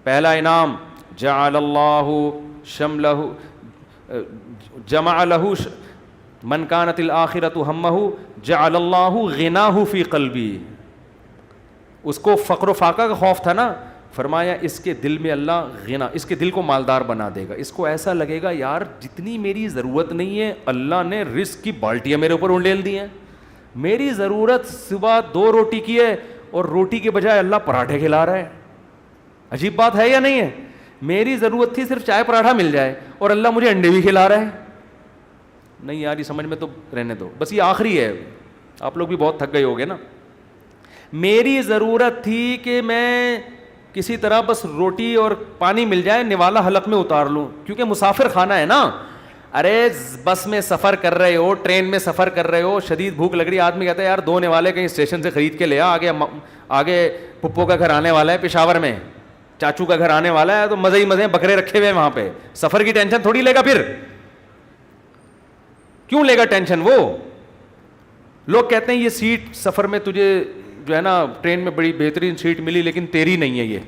پہلا انعام جعل اللہ شملہ جمع لہ من کانت الآخرۃ ہمہ جعل اللہ غناہ فی قلبی. اس کو فقر و فاقہ کا خوف تھا نا، فرمایا اس کے دل میں اللہ غنا، اس کے دل کو مالدار بنا دے گا. اس کو ایسا لگے گا یار جتنی میری ضرورت نہیں ہے اللہ نے رزق کی بالٹیاں میرے اوپر انڈیل دی ہیں. میری ضرورت صبح 2 روٹی کی ہے اور روٹی کے بجائے اللہ پراٹھے کھلا رہا ہے. عجیب بات ہے یا نہیں ہے؟ میری ضرورت تھی صرف چائے پراٹھا مل جائے اور اللہ مجھے انڈے بھی کھلا رہا ہے. نہیں یار یہ سمجھ میں تو رہنے دو، بس یہ آخری ہے. آپ لوگ بھی بہت تھک گئے ہوگے نا. میری ضرورت تھی کہ میں کسی طرح بس روٹی اور پانی مل جائے نوالا حلق میں اتار لوں، کیونکہ مسافر خانہ ہے نا. ارے بس میں سفر کر رہے ہو، ٹرین میں سفر کر رہے ہو، شدید بھوک لگ رہی ہے، آدمی کہتا ہے یار 2 نوالے کہیں اسٹیشن سے خرید کے لے آ. آگے پپو کا گھر آنے والا ہے پشاور میں، چاچو کا گھر آنے والا ہے، تو مزے ہی مزے بکرے رکھے ہوئے ہیں وہاں پہ. سفر کی ٹینشن تھوڑی لے گا. پھر کیوں لے گا ٹینشن؟ وہ لوگ کہتے ہیں یہ سیٹ سفر میں تجھے جو ہے نا ٹرین میں بڑی بہترین سیٹ ملی لیکن تیری نہیں ہے، یہ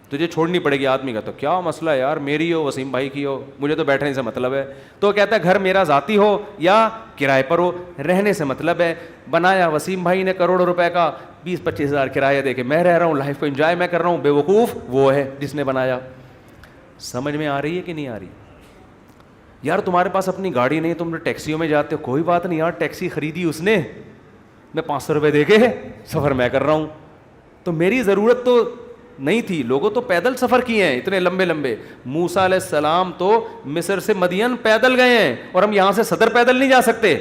تجھے چھوڑنی پڑے گی. آدمی کا تو کیا مسئلہ ہے یار، میری ہو وسیم بھائی کی ہو، مجھے تو بیٹھنے سے مطلب ہے. تو کہتا ہے گھر میرا ذاتی ہو یا کرائے پر ہو، رہنے سے مطلب ہے. بنایا وسیم بھائی نے کروڑوں روپے کا، 20-25 ہزار کرایہ دے کے میں رہ رہا ہوں، لائف کو انجوائے میں کر رہا ہوں. بیوقوف وہ ہے جس نے بنایا. سمجھ میں آ رہی ہے کہ نہیں آ رہی؟ یار تمہارے پاس اپنی گاڑی نہیں، تم ٹیکسیوں میں جاتے ہو، کوئی بات نہیں یار، ٹیکسی خریدی اس نے، میں 500 روپے دے کے سفر میں کر رہا ہوں. تو میری ضرورت تو نہیں تھی. لوگوں تو پیدل سفر کیے ہیں اتنے لمبے لمبے. موسیٰ علیہ السلام تو مصر سے مدین پیدل گئے ہیں اور ہم یہاں سے صدر پیدل نہیں جا سکتے.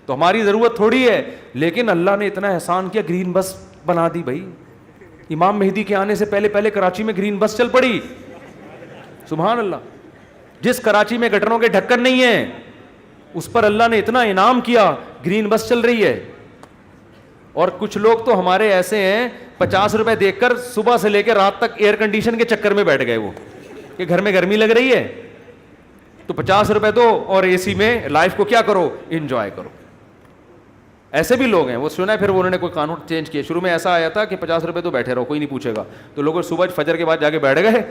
تو ہماری ضرورت تھوڑی ہے، لیکن اللہ نے اتنا احسان کیا، گرین بس بنا دی بھائی. امام مہدی کے آنے سے پہلے کراچی میں گرین بس چل پڑی. سبحان اللہ. جس کراچی میں گٹروں کے ڈھکن نہیں ہیں اس پر اللہ نے اتنا انعام کیا، گرین بس چل رہی ہے. اور کچھ لوگ تو ہمارے ایسے ہیں 50 روپے دیکھ کر صبح سے لے کے رات تک ایئر کنڈیشن کے چکر میں بیٹھ گئے، وہ کہ گھر میں گرمی لگ رہی ہے تو 50 روپے دو اور اے سی میں لائف کو کیا کرو، انجوائے کرو. ایسے بھی لوگ ہیں. وہ سنا ہے پھر انہوں نے کوئی قانون چینج کیا. شروع میں ایسا آیا تھا کہ 50 روپے تو بیٹھے رہو کوئی نہیں پوچھے گا، تو لوگ صبح فجر کے بعد جا کے بیٹھ گئے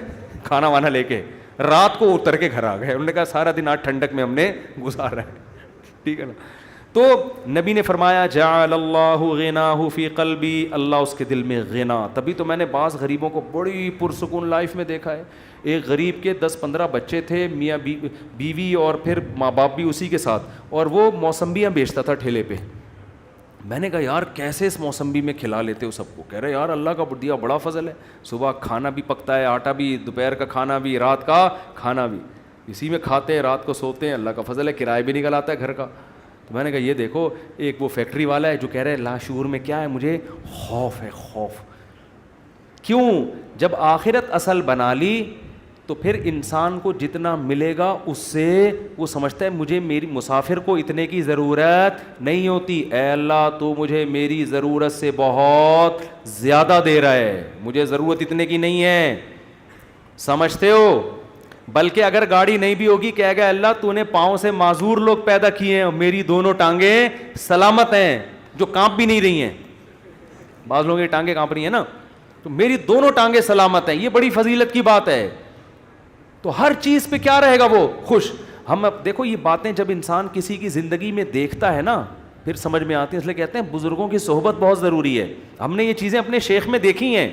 کھانا وانا لے کے، رات کو اتر کے گھر آ گئے. انہوں نے کہا سارا دن آج ٹھنڈک میں ہم نے گزارا ہے. ٹھیک ہے نا. تو نبی نے فرمایا جعل اللہ غناہ فی قلبی، اللہ اس کے دل میں غنا. تبھی تو میں نے بعض غریبوں کو بڑی پرسکون لائف میں دیکھا ہے. ایک غریب کے 10-15 بچے تھے، میاں بیوی اور پھر ماں باپ بھی اسی کے ساتھ، اور وہ موسمبیاں بیچتا تھا ٹھیلے پہ. میں نے کہا یار کیسے اس موسمبی میں کھلا لیتے ہو سب کو؟ کہہ رہے یار اللہ کا دیا بڑا فضل ہے، صبح کھانا بھی پکتا ہے، آٹا بھی، دوپہر کا کھانا بھی، رات کا کھانا بھی، اسی میں کھاتے ہیں، رات کو سوتے ہیں. اللہ کا فضل ہے، کرایہ بھی نکل آتا ہے گھر کا. تو میں نے کہا یہ دیکھو، ایک وہ فیکٹری والا ہے جو کہہ رہے ہیں لاشعور میں کیا ہے، مجھے خوف ہے. خوف کیوں؟ جب آخرت اصل بنا لی تو پھر انسان کو جتنا ملے گا اس سے وہ سمجھتا ہے مجھے میری مسافر کو اتنے کی ضرورت نہیں ہوتی. اے اللہ تو مجھے میری ضرورت سے بہت زیادہ دے رہا ہے، مجھے ضرورت اتنے کی نہیں ہے. سمجھتے ہو؟ بلکہ اگر گاڑی نہیں بھی ہوگی کہے گا اللہ تو نے پاؤں سے معذور لوگ پیدا کیے ہیں، میری دونوں ٹانگیں سلامت ہیں جو کانپ بھی نہیں رہی ہیں. بعض لوگوں کی ٹانگیں کانپ رہی ہیں نا، تو میری دونوں ٹانگیں سلامت ہیں. یہ بڑی فضیلت کی بات ہے. تو ہر چیز پہ کیا رہے گا وہ خوش. ہم اب دیکھو یہ باتیں جب انسان کسی کی زندگی میں دیکھتا ہے نا پھر سمجھ میں آتی ہیں. اس لیے کہتے ہیں بزرگوں کی صحبت بہت ضروری ہے. ہم نے یہ چیزیں اپنے شیخ میں دیکھی ہیں.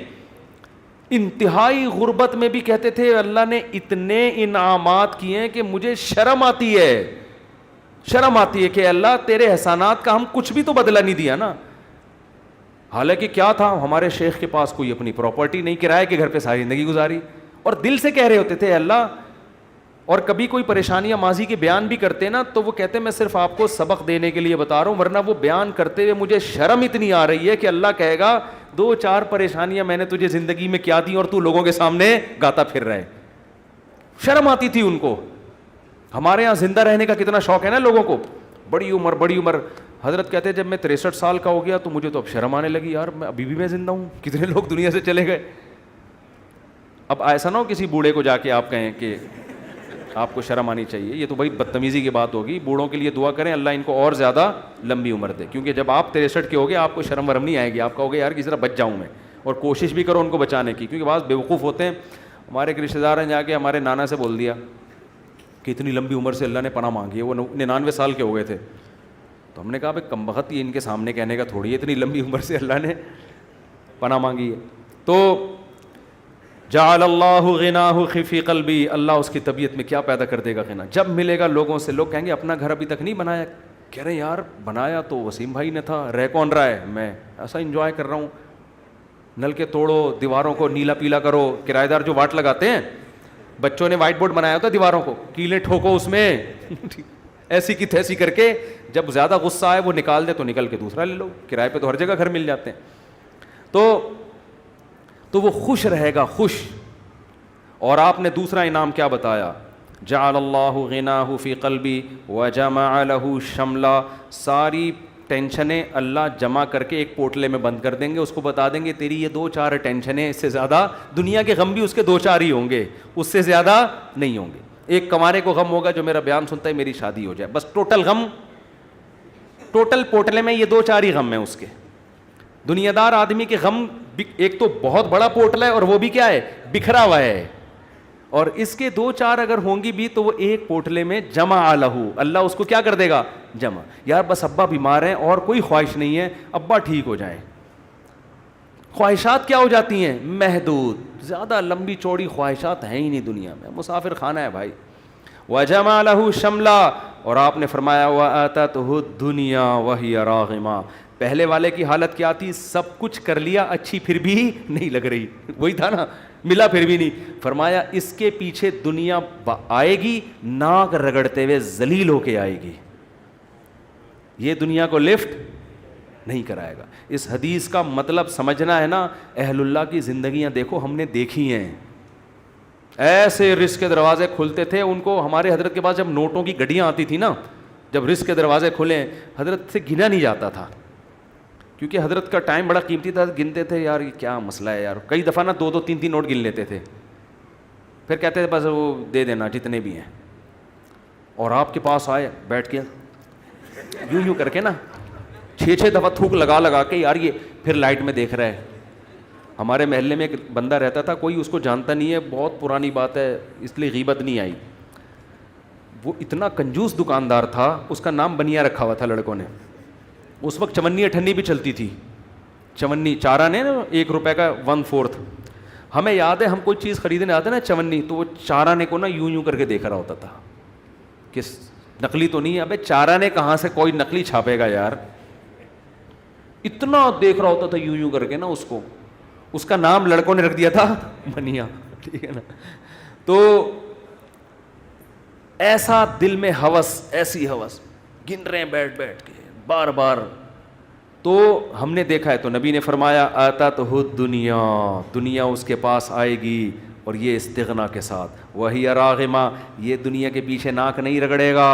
انتہائی غربت میں بھی کہتے تھے اللہ نے اتنے انعامات کیے ہیں کہ مجھے شرم آتی ہے کہ اللہ تیرے احسانات کا ہم کچھ بھی تو بدلہ نہیں دیا نا. حالانکہ کیا تھا ہمارے شیخ کے پاس کوئی اپنی پراپرٹی نہیں، کرائے کے گھر پہ ساری زندگی گزاری، اور دل سے کہہ رہے ہوتے تھے اللہ. اور کبھی کوئی پریشانیاں ماضی کے بیان بھی کرتے نا تو وہ کہتے میں صرف آپ کو سبق دینے کے لیے بتا رہا ہوں، ورنہ وہ بیان کرتے ہوئے مجھے شرم اتنی آ رہی ہے کہ اللہ کہے گا 2-4 پریشانیاں میں نے تجھے زندگی میں کیا دی اور تو لوگوں کے سامنے گاتا پھر رہا ہے. شرم آتی تھی ان کو. ہمارے یہاں زندہ رہنے کا کتنا شوق ہے نا لوگوں کو، بڑی عمر. حضرت کہتے جب میں 63 سال کا ہو گیا تو مجھے تو اب شرم آنے لگی، یار میں ابھی بھی میں زندہ ہوں، کتنے لوگ دنیا سے چلے گئے. اب ایسا نہ ہو کسی بوڑھے کو جا کے آپ کہیں کہ آپ کو شرم آنی چاہیے، یہ تو بھائی بدتمیزی کی بات ہوگی. بوڑھوں کے لیے دعا کریں اللہ ان کو اور زیادہ لمبی عمر دے، کیونکہ جب آپ 63 کے ہوگے آپ کو شرم ورم نہیں آئے گی. آپ کہوگے یار کسی طرح بچ جاؤں میں، اور کوشش بھی کرو ان کو بچانے کی. کیونکہ بعض بیوقوف ہوتے ہیں. ہمارے ایک رشتہ دار ہیں جا کے ہمارے نانا سے بول دیا کہ اتنی لمبی عمر سے اللہ نے پناہ مانگی ہے. وہ 99 سال کے ہو گئے تھے. تو ہم نے کہا بھائی کم بخت یہ ان کے سامنے کہنے کا تھوڑی ہے اتنی لمبی عمر سے اللہ نے پناہ مانگی ہے. تو جعل اللہ غناہ فی قلبی، اللہ اس کی طبیعت میں کیا پیدا کر دے گا غنا. جب ملے گا لوگوں سے لوگ کہیں گے اپنا گھر ابھی تک نہیں بنایا. کہہ رہے یار بنایا تو وسیم بھائی نے تھا، رہ کون رہا ہے، میں ایسا انجوائے کر رہا ہوں. نل کے توڑو، دیواروں کو نیلا پیلا کرو. کرایہ دار جو واٹ لگاتے ہیں، بچوں نے وائٹ بورڈ بنایا ہوتا ہے دیواروں کو، کیلیں ٹھوکو اس میں ایسی کی تیسی کر کے. جب زیادہ غصہ آئے وہ نکال دے تو نکل کے دوسرا لے لو. کرائے پہ تو ہر جگہ گھر مل جاتے ہیں. تو وہ خوش رہے گا، خوش. اور آپ نے دوسرا انعام کیا بتایا، جعل اللہ غناہ فی قلبی وجمع له شملا. ساری ٹینشنیں اللہ جمع کر کے ایک پوٹلے میں بند کر دیں گے. اس کو بتا دیں گے تیری یہ 2-4 ٹینشنیں، اس سے زیادہ دنیا کے غم بھی اس کے 2-4 ہی ہوں گے، اس سے زیادہ نہیں ہوں گے. ایک کمارے کو غم ہوگا جو میرا بیان سنتا ہے میری شادی ہو جائے، بس ٹوٹل غم، ٹوٹل پوٹلے میں یہ 2-4 ہی غم ہیں اس کے. دنیا دار آدمی کے غم ایک تو بہت بڑا پوٹلا ہے اور وہ بھی کیا ہے، بکھرا ہوا ہے. اور اس کے 2-4 اگر ہوں گی بھی تو وہ ایک پوٹلے میں جمع لہو، اللہ اس کو کیا کر دے گا، جمع. یار بس ابا بیمار ہیں اور کوئی خواہش نہیں ہے، ابا ٹھیک ہو جائیں. خواہشات کیا ہو جاتی ہیں، محدود. زیادہ لمبی چوڑی خواہشات ہیں ہی نہیں دنیا میں، مسافر خانہ ہے بھائی. وجمع له شملا. اور آپ نے فرمایا وآتته الدنیا وہی راغمہ. پہلے والے کی حالت کیا تھی، سب کچھ کر لیا اچھی پھر بھی نہیں لگ رہی، وہی تھا نا، ملا پھر بھی نہیں. فرمایا اس کے پیچھے دنیا آئے گی ناک رگڑتے ہوئے ذلیل ہو کے آئے گی، یہ دنیا کو لفٹ نہیں کرائے گا. اس حدیث کا مطلب سمجھنا ہے نا. اہل اللہ کی زندگیاں دیکھو، ہم نے دیکھی ہیں. ایسے رزق کے دروازے کھلتے تھے ان کو. ہمارے حضرت کے پاس جب نوٹوں کی گڈیاں آتی تھی نا، جب رزق کے دروازے کھلے حضرت سے گنا نہیں جاتا تھا، کیونکہ حضرت کا ٹائم بڑا قیمتی تھا. گنتے تھے یار یہ کیا مسئلہ ہے یار، کئی دفعہ نا 2-2 3-3 نوٹ گن لیتے تھے، پھر کہتے تھے بس وہ دے دینا جتنے بھی ہیں. اور آپ کے پاس آئے بیٹھ کے یوں کر کے نا 6 دفعہ تھوک لگا کے یار یہ پھر لائٹ میں دیکھ رہا ہے. ہمارے محلے میں ایک بندہ رہتا تھا، کوئی اس کو جانتا نہیں ہے، بہت پرانی بات ہے اس لیے غیبت نہیں آئی. وہ اتنا کنجوس دکاندار تھا، اس کا نام بنیا رکھا ہوا تھا لڑکوں نے. اس وقت چونی اٹھنی بھی چلتی تھی، چونی چارہ نے نا 1 روپے کا 1/4. ہمیں یاد ہے ہم کوئی چیز خریدنے آتے نا چونی، تو وہ چارہ نے کو نا یوں کر کے دیکھ رہا ہوتا تھا کہ نقلی تو نہیں ہے. ابے چارہ نے کہاں سے کوئی نقلی چھاپے گا یار، اتنا دیکھ رہا ہوتا تھا یوں کر کے نا اس کو. اس کا نام لڑکوں نے رکھ دیا تھا بنیا، ٹھیک ہے نا. تو ایسا دل میں ہوس، ایسی ہوس، گن رہے ہیں بیٹھ کے بار بار. تو ہم نے دیکھا ہے، تو نبی نے فرمایا آتتہ الدنیا، دنیا اس کے پاس آئے گی اور یہ استغنا کے ساتھ. وہی راغمہ، یہ دنیا کے پیچھے ناک نہیں رگڑے گا،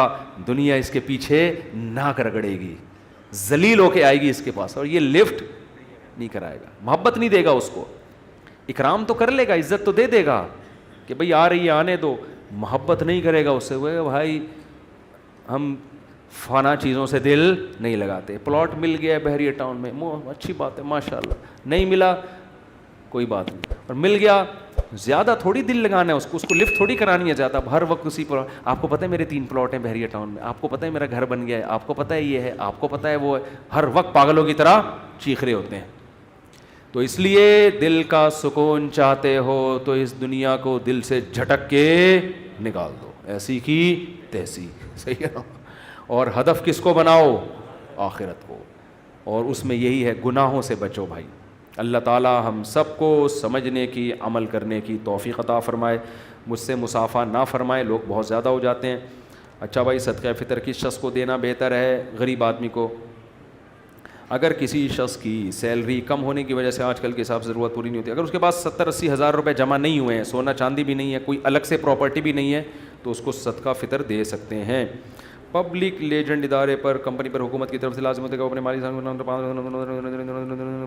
دنیا اس کے پیچھے ناک رگڑے گی، ذلیل ہو کے آئے گی اس کے پاس. اور یہ لفٹ نہیں کرائے گا، محبت نہیں دے گا اس کو. اکرام تو کر لے گا، عزت تو دے گا کہ بھئی آ رہی ہے آنے دو. محبت نہیں کرے گا اس سے، وہ بھائی ہم فنا چیزوں سے دل نہیں لگاتے. پلاٹ مل گیا ہے بحریہ ٹاؤن میں، اچھی بات ہے ماشاء اللہ. نہیں ملا کوئی بات نہیں، اور مل گیا زیادہ تھوڑی دل لگانا ہے اس کو لفٹ تھوڑی کرانی ہے زیادہ. ہر وقت اسی پر آپ کو پتہ ہے میرے 3 پلاٹ ہیں بحریہ ٹاؤن میں، آپ کو پتہ ہے میرا گھر بن گیا ہے، آپ کو پتہ ہے یہ ہے، آپ کو پتہ ہے وہ ہے، ہر وقت پاگلوں کی طرح چیخ رہے ہوتے ہیں. تو اس لیے دل کا سکون چاہتے ہو تو اس دنیا کو دل سے جھٹک کے نکال دو، ایسی کی تیسی. صحیح ہے. اور ہدف کس کو بناؤ؟ آخرت کو. اور اس میں یہی ہے گناہوں سے بچو بھائی. اللہ تعالی ہم سب کو سمجھنے کی، عمل کرنے کی توفیق عطا فرمائے. مجھ سے مسافہ نہ فرمائے، لوگ بہت زیادہ ہو جاتے ہیں. اچھا بھائی، صدقہ فطر کس شخص کو دینا بہتر ہے؟ غریب آدمی کو. اگر کسی شخص کی سیلری کم ہونے کی وجہ سے آج کل کے حساب سے ضرورت پوری نہیں ہوتی، اگر اس کے پاس 70-80 ہزار روپے جمع نہیں ہوئے ہیں، سونا چاندی بھی نہیں ہے، کوئی الگ سے پراپرٹی بھی نہیں ہے، تو اس کو صدقہ فطر دے سکتے ہیں. پبلک لیجنڈ ادارے پر، کمپنی پر حکومت کی طرف سے لازم ہوتا ہے کہ اپنے مالی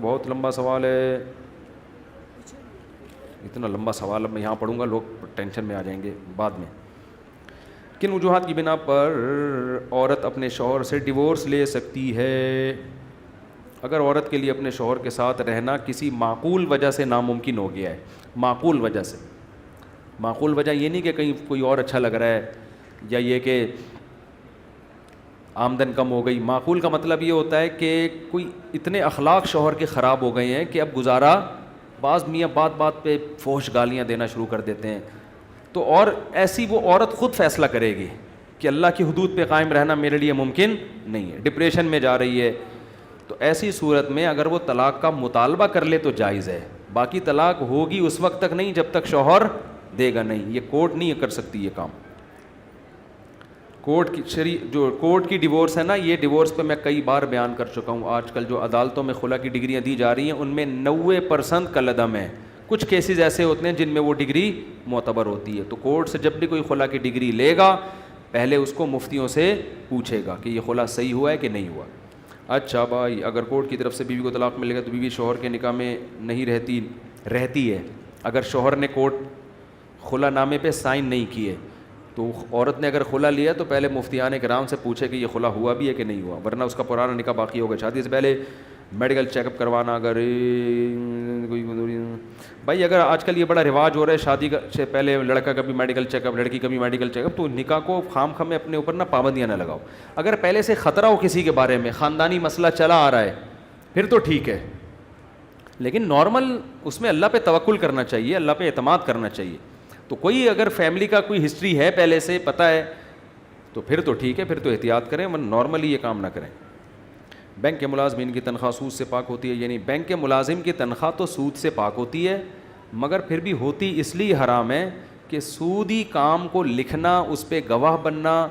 بہت لمبا سوال ہے. اتنا لمبا سوال اب میں یہاں پڑھوں گا لوگ ٹینشن میں آ جائیں گے بعد میں. کن وجوہات کی بنا پر عورت اپنے شوہر سے ڈیورس لے سکتی ہے؟ اگر عورت کے لیے اپنے شوہر کے ساتھ رہنا کسی معقول وجہ سے ناممکن ہو گیا ہے، معقول وجہ سے، معقول وجہ یہ نہیں کہ کہیں کوئی اور اچھا لگ رہا ہے یا یہ کہ آمدن کم ہو گئی. معقول کا مطلب یہ ہوتا ہے کہ کوئی اتنے اخلاق شوہر کے خراب ہو گئے ہیں کہ اب گزارا، بعض میاں بات بات پہ فحش گالیاں دینا شروع کر دیتے ہیں. تو اور ایسی وہ عورت خود فیصلہ کرے گی کہ اللہ کی حدود پہ قائم رہنا میرے لیے ممکن نہیں ہے، ڈپریشن میں جا رہی ہے. تو ایسی صورت میں اگر وہ طلاق کا مطالبہ کر لے تو جائز ہے. باقی طلاق ہوگی اس وقت تک نہیں جب تک شوہر دے گا نہیں. یہ کورٹ نہیں کر سکتی یہ کام. کورٹ کی ڈیورس ہے نا، یہ ڈیورس پہ میں کئی بار بیان کر چکا ہوں. آج کل جو عدالتوں میں خلا کی ڈگریاں دی جا رہی ہیں ان میں 90% کالعدم ہے. کچھ کیسز ایسے ہوتے ہیں جن میں وہ ڈگری معتبر ہوتی ہے. تو کورٹ سے جب بھی کوئی خلا کی ڈگری لے گا پہلے اس کو مفتیوں سے پوچھے گا کہ یہ خلا صحیح ہوا ہے کہ نہیں ہوا. اچھا بھائی، اگر کورٹ کی طرف سے بیوی کو طلاق ملے گا تو بیوی شوہر کے نکاح میں نہیں رہتی ہے. اگر شوہر نے کورٹ خلا نامے پہ سائن نہیں کیے تو عورت نے اگر خلا لیا تو پہلے مفتیان کرام سے پوچھے کہ یہ خلا ہوا بھی ہے کہ نہیں ہوا، ورنہ اس کا پرانا نکاح باقی ہوگا. شادی سے پہلے میڈیکل چیک اپ کروانا، اگر کوئی بھائی اگر آج کل یہ بڑا رواج ہو رہا ہے شادی سے پہلے لڑکا کا بھی میڈیکل چیک اپ، لڑکی کا بھی میڈیکل چیک اپ، تو نکاح کو خام خام میں اپنے اوپر نہ پابندیاں نہ لگاؤ. اگر پہلے سے خطرہ ہو کسی کے بارے میں، خاندانی مسئلہ چلا آ رہا ہے، پھر تو ٹھیک ہے. لیکن نارمل اس میں اللہ پہ توکل کرنا چاہیے، اللہ پہ اعتماد کرنا چاہیے. تو کوئی اگر فیملی کا کوئی ہسٹری ہے پہلے سے پتہ ہے تو پھر تو ٹھیک ہے، پھر تو احتیاط کریں، ورنہ نارملی یہ کام نہ کریں. بینک کے ملازمین کی تنخواہ سود سے پاک ہوتی ہے؟ یعنی بینک کے ملازم کی تنخواہ تو سود سے پاک ہوتی ہے، مگر پھر بھی ہوتی اس لیے حرام ہے کہ سودی کام کو لکھنا، اس پہ گواہ بننا،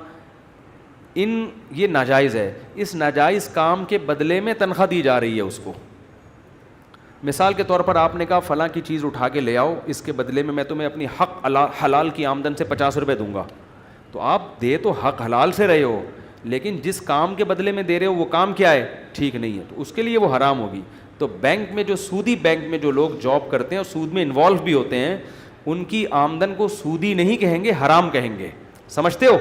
یہ ناجائز ہے. اس ناجائز کام کے بدلے میں تنخواہ دی جا رہی ہے اس کو. مثال کے طور پر آپ نے کہا فلاں کی چیز اٹھا کے لے آؤ، اس کے بدلے میں تمہیں اپنی حق حلال کی آمدن سے 50 روپے دوں گا. تو آپ دے تو حق حلال سے رہے ہو، لیکن جس کام کے بدلے میں دے رہے ہو وہ کام کیا ہے؟ ٹھیک نہیں ہے، تو اس کے لیے وہ حرام ہوگی. تو بینک میں جو سودی بینک میں جو لوگ جاب کرتے ہیں اور سود میں انوالو بھی ہوتے ہیں، ان کی آمدن کو سودی نہیں کہیں گے، حرام کہیں گے. سمجھتے ہو؟